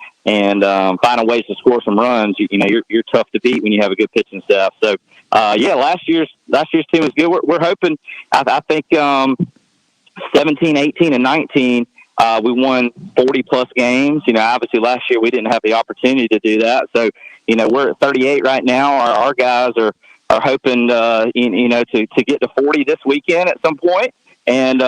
finding ways to score some runs, you're tough to beat when you have a good pitching staff. So last year's team was good. We're hoping. I think 17, 18, and 19. We won 40-plus games. Obviously last year we didn't have the opportunity to do that. So, we're at 38 right now. Our guys are hoping, to get to 40 this weekend at some point, and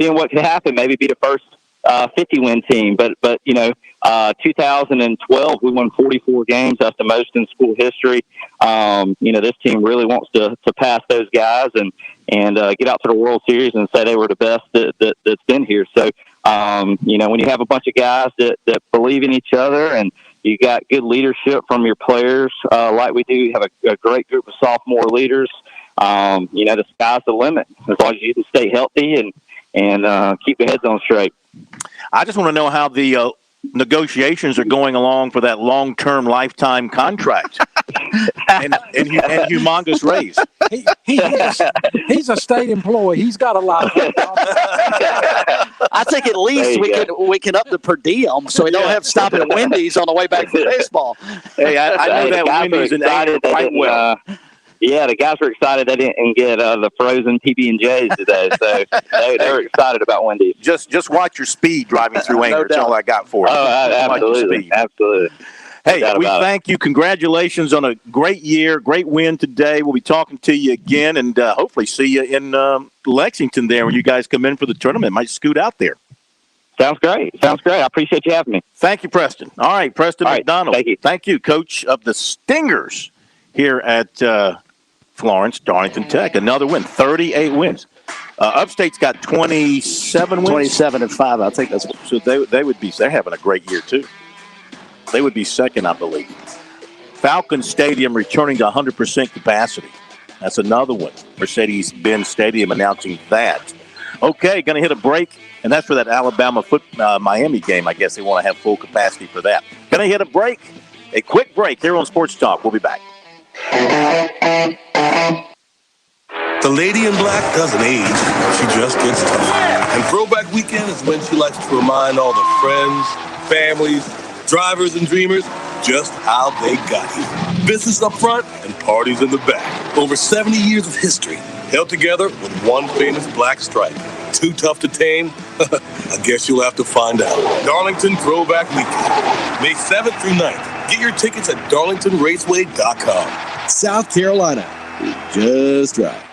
seeing what can happen. Maybe be the first 50-win team. But 2012 we won 44 games. That's the most in school history. This team really wants to pass those guys and get out to the World Series and say they were the best that's been here. So. When you have a bunch of guys that believe in each other and you got good leadership from your players, like we do, you have a great group of sophomore leaders. The sky's the limit as long as you can stay healthy and keep your heads on straight. I just want to know how the negotiations are going along for that long-term lifetime contract and humongous raise. He's a state employee. He's got a lot. I think at least we can up the per diem so we don't have to stop at Wendy's on the way back from baseball. Hey, I know that Wendy's in Ainer quite well. The guys were excited they didn't get the frozen PB&Js today, so they were excited about Wendy's. Just watch your speed driving through Ainer. That's all I got for you. Oh, absolutely. Hey, doubt we about it. thank you. Congratulations on a great year, great win today. We'll be talking to you again and hopefully see you in Lexington there when you guys come in for the tournament. Might scoot out there. Sounds great. I appreciate you having me. Thank you, Preston. All right, Preston McDonald. Thank you, coach of the Stingers here at Florence, Darlington Tech. Another win, 38 wins. Upstate's got 27 wins. 27-5, I think that's. So they're having a great year too. They would be second, I believe. Falcon Stadium returning to 100% capacity. That's another one. Mercedes-Benz Stadium announcing that. Okay, going to hit a break, and that's for that Alabama Miami game. I guess they want to have full capacity for that. Going to hit a break, a quick break here on Sports Talk. We'll be back. The lady in black doesn't age. She just gets tougher. And Throwback Weekend is when she likes to remind all the friends, families, drivers, and dreamers just how they got here. Business up front and parties in the back. Over 70 years of history held together with one famous black stripe. Too tough to tame? I guess you'll have to find out. Darlington Throwback Weekend, May 7th through 9th. Get your tickets at darlingtonraceway.com. South Carolina is just right.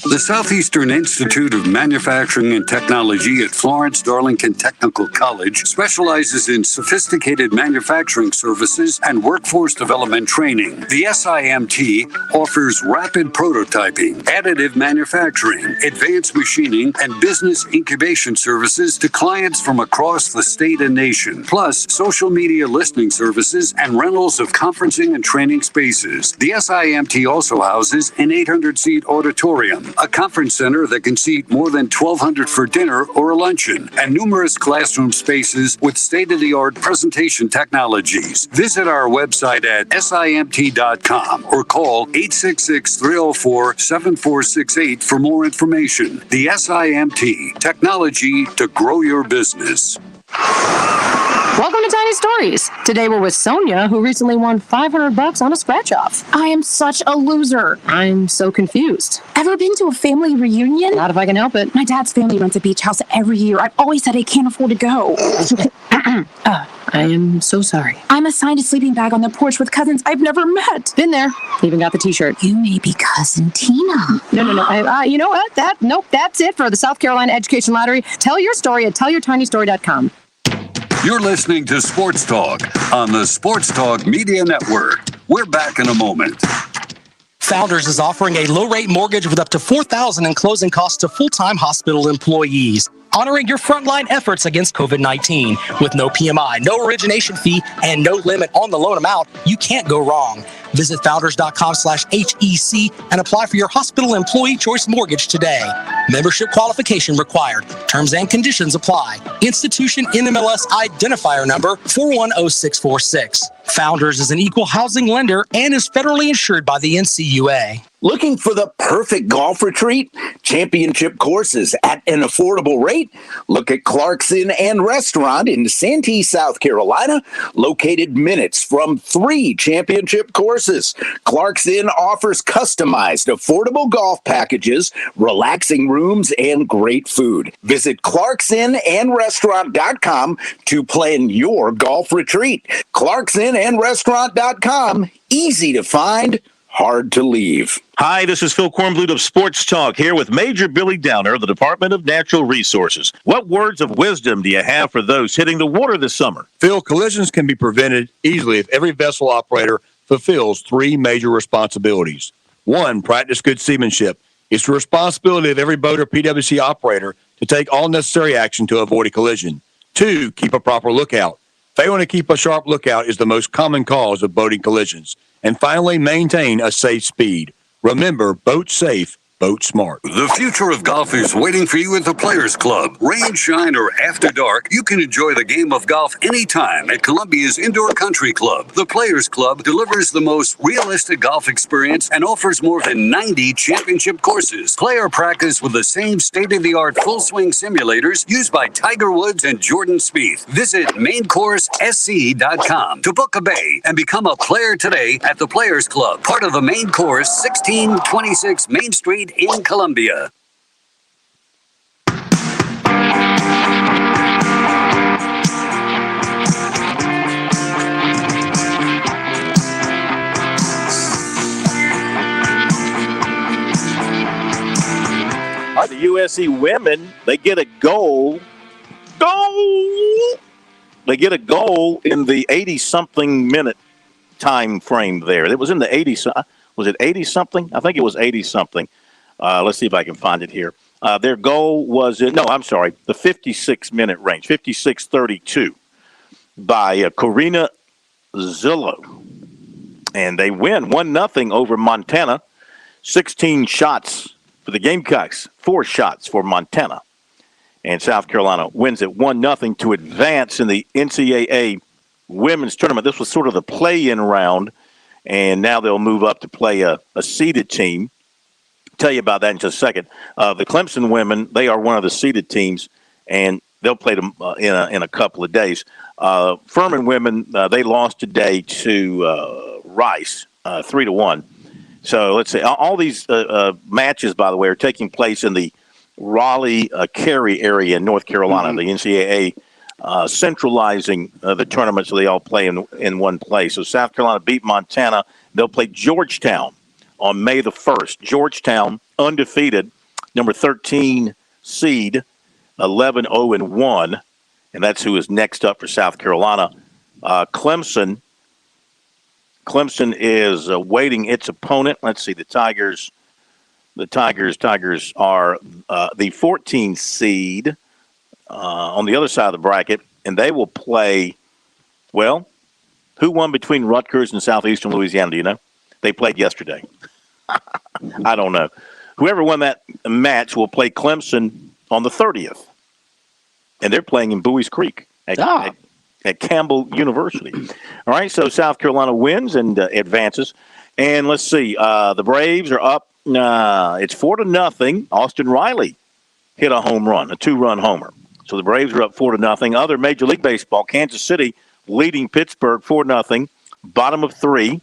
The Southeastern Institute of Manufacturing and Technology at Florence Darlington Technical College specializes in sophisticated manufacturing services and workforce development training. The SIMT offers rapid prototyping, additive manufacturing, advanced machining, and business incubation services to clients from across the state and nation, plus social media listening services and rentals of conferencing and training spaces. The SIMT also houses an 800-seat auditorium, a conference center that can seat more than 1,200 for dinner or a luncheon, and numerous classroom spaces with state-of-the-art presentation technologies. Visit our website at simt.com or call 866-304-7468 for more information. The SIMT, technology to grow your business. Welcome to Tiny Stories. Today we're with Sonia, who recently won $500 on a scratch-off. I am such a loser. I'm so confused. Ever been to a family reunion? Not if I can help it. My dad's family rents a beach house every year. I've always said I can't afford to go. I am so sorry. I'm assigned a sleeping bag on the porch with cousins I've never met. Been there. Even got the T-shirt. You may be Cousin Tina. No. You know what? That's it for the South Carolina Education Lottery. Tell your story at tellyourtinystory.com. You're listening to Sports Talk on the Sports Talk Media Network. We're back in a moment. Founders is offering a low-rate mortgage with up to $4,000 in closing costs to full-time hospital employees, honoring your frontline efforts against COVID-19. With no PMI, no origination fee, and no limit on the loan amount, you can't go wrong. Visit founders.com/HEC and apply for your hospital employee choice mortgage today. Membership qualification required. Terms and conditions apply. Institution NMLS identifier number 410646. Founders is an equal housing lender and is federally insured by the NCUA. Looking for the perfect golf retreat? Championship courses at an affordable rate? Look at Clarkson and Restaurant in Santee, South Carolina, located minutes from 3 championship courses. Clarkson offers customized, affordable golf packages, relaxing rooms, and great food. Visit ClarksonandRestaurant.com to plan your golf retreat. ClarksonandRestaurant.com, easy to find, hard to leave. Hi, this is Phil Kornblut of Sports Talk here with Major Billy Downer of the Department of Natural Resources. What words of wisdom do you have for those hitting the water this summer? Phil, collisions can be prevented easily if every vessel operator fulfills 3 major responsibilities. 1, practice good seamanship. It's the responsibility of every boat or PWC operator to take all necessary action to avoid a collision. 2, keep a proper lookout. Failing to keep a sharp lookout is the most common cause of boating collisions. And finally, maintain a safe speed. Remember, boat safe, boat smart. The future of golf is waiting for you at the Players Club. Rain, shine, or after dark, you can enjoy the game of golf anytime at Columbia's Indoor Country Club. The Players Club delivers the most realistic golf experience and offers more than 90 championship courses. Play or practice with the same state-of-the-art full-swing simulators used by Tiger Woods and Jordan Spieth. Visit maincoursesc.com to book a bay and become a player today at the Players Club, part of the Main Course, 1626 Main Street in Columbia. Tennessee women, they get a goal. They get a goal in the 80-something minute time frame there. It was in the 80. Was it 80-something? I think it was 80-something. Let's see if I can find it here. Their goal was the 56-minute range, 56:32 by Corina Zillow. And they win 1-0 over Montana. 16 shots for the Gamecocks, 4 shots for Montana. And South Carolina wins it 1-0 to advance in the Ncaa women's tournament. This was sort of the play-in round, and now they'll move up to play a seeded team. I'll tell you about that in just a second. The Clemson women, they are one of the seeded teams, and they'll play them in a couple of days. Furman women, they lost today to Rice, 3-1. So let's see. All these matches, by the way, are taking place in the Raleigh-Cary area in North Carolina. The NCAA centralizing the tournament so they all play in one place. So South Carolina beat Montana. They'll play Georgetown on May the 1st. Georgetown, undefeated, number 13 seed, 11-0-1, and that's who is next up for South Carolina. Clemson is awaiting its opponent. Let's see, the Tigers are the 14 seed on the other side of the bracket, and they will play, well, who won between Rutgers and Southeastern Louisiana, do you know? They played yesterday. I don't know. Whoever won that match will play Clemson on the 30th, and they're playing in Bowie's Creek at Campbell University. All right, so South Carolina wins and advances. And let's see, the Braves are up. It's 4-0. Austin Riley hit a home run, a 2-run homer. So the Braves are up 4-0. Other Major League Baseball, Kansas City leading Pittsburgh 4-0. Bottom of 3.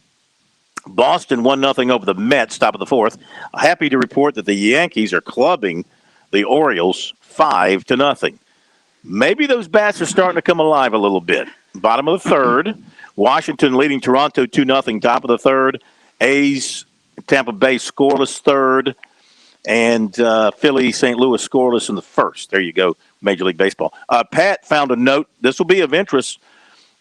Boston 1-0 over the Mets, top of the 4th. Happy to report that the Yankees are clubbing the Orioles 5-0. Maybe those bats are starting to come alive a little bit. Bottom of the 3rd. Washington leading Toronto 2-0, top of the 3rd. A's, Tampa Bay scoreless 3rd, and Philly, St. Louis scoreless in the 1st. There you go, Major League Baseball. Pat found a note. This will be of interest.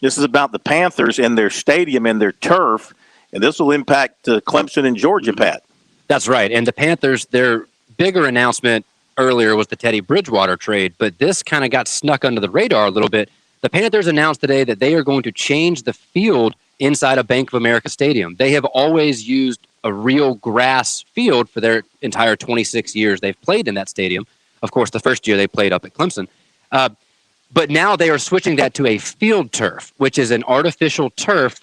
This is about the Panthers and their stadium and their turf, and this will impact Clemson and Georgia, Pat. That's right. And the Panthers, their bigger announcement earlier was the Teddy Bridgewater trade, but this kind of got snuck under the radar a little bit. The Panthers announced today that they are going to change the field inside of Bank of America Stadium. They have always used a real grass field for their entire 26 years they've played in that stadium. Of course, the first year they played up at Clemson. But now they are switching that to a field turf, which is an artificial turf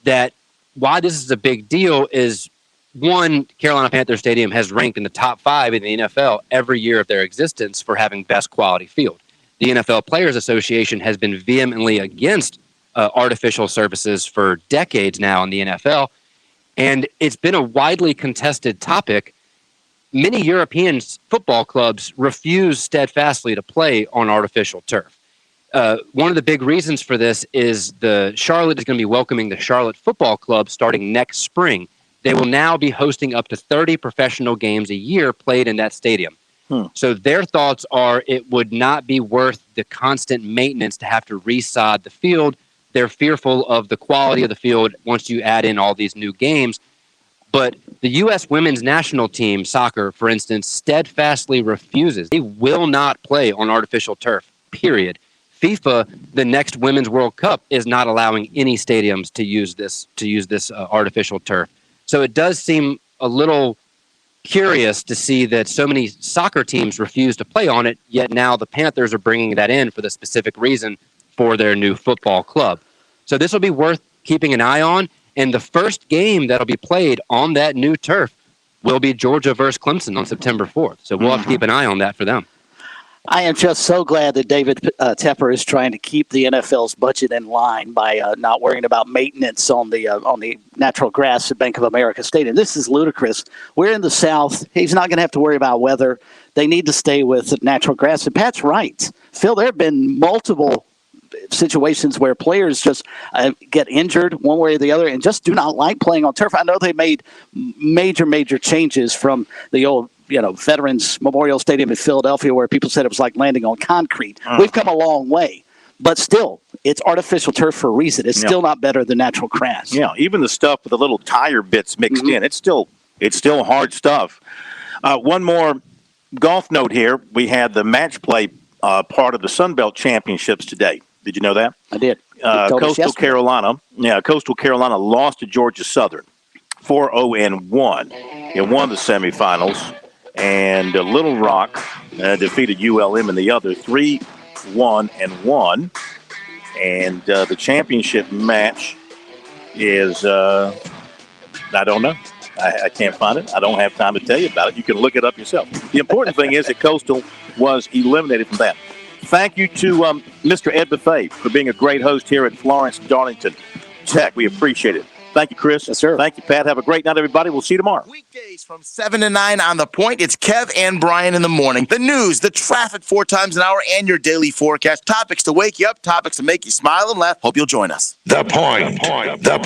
that, why this is a big deal is, one, Carolina Panthers Stadium has ranked in the top 5 in the NFL every year of their existence for having best quality field. The NFL Players Association has been vehemently against artificial surfaces for decades now in the NFL, and it's been a widely contested topic. Many European football clubs refuse steadfastly to play on artificial turf. One of the big reasons for this is Charlotte is going to be welcoming the Charlotte Football Club starting next spring. They will now be hosting up to 30 professional games a year played in that stadium. So their thoughts are it would not be worth the constant maintenance to have to resod the field. They're fearful of the quality of the field once you add in all these new games. But the U.S. women's national team, soccer, for instance, steadfastly refuses. They will not play on artificial turf, period. FIFA, the next Women's World Cup, is not allowing any stadiums to use this artificial turf. So it does seem a little curious to see that so many soccer teams refuse to play on it, yet now the Panthers are bringing that in for the specific reason for their new football club. So this will be worth keeping an eye on, and the first game that'll be played on that new turf will be Georgia versus Clemson on September 4th. So we'll have to keep an eye on that for them. I am just so glad that David Tepper is trying to keep the NFL's budget in line by not worrying about maintenance on the natural grass at Bank of America Stadium. This is ludicrous. We're in the South. He's not going to have to worry about weather. They need to stay with natural grass. And Pat's right. Phil, there have been multiple situations where players just get injured one way or the other and just do not like playing on turf. I know they made major changes from the old Veterans Memorial Stadium in Philadelphia where people said it was like landing on concrete. We've come a long way. But still, it's artificial turf for a reason. It's still not better than natural grass. Yeah, even the stuff with the little tire bits mixed in, it's still hard stuff. One more golf note here. We had the match play part of the Sun Belt Championships today. Did you know that? I did. Coastal Carolina lost to Georgia Southern 4-0-1. It won the semifinals, and Little Rock defeated ULM in the other 3-1-1. And the championship match is, I don't know. I can't find it. I don't have time to tell you about it. You can look it up yourself. The important thing is that Coastal was eliminated from that. Thank you to Mr. Ed Buffet for being a great host here at Florence Darlington Tech. We appreciate it. Thank you, Chris. Yes, sir. Thank you, Pat. Have a great night, everybody. We'll see you tomorrow. Weekdays from 7 to 9 on The Point. It's Kev and Brian in the morning. The news, the traffic 4 times an hour, and your daily forecast. Topics to wake you up, topics to make you smile and laugh. Hope you'll join us. The Point.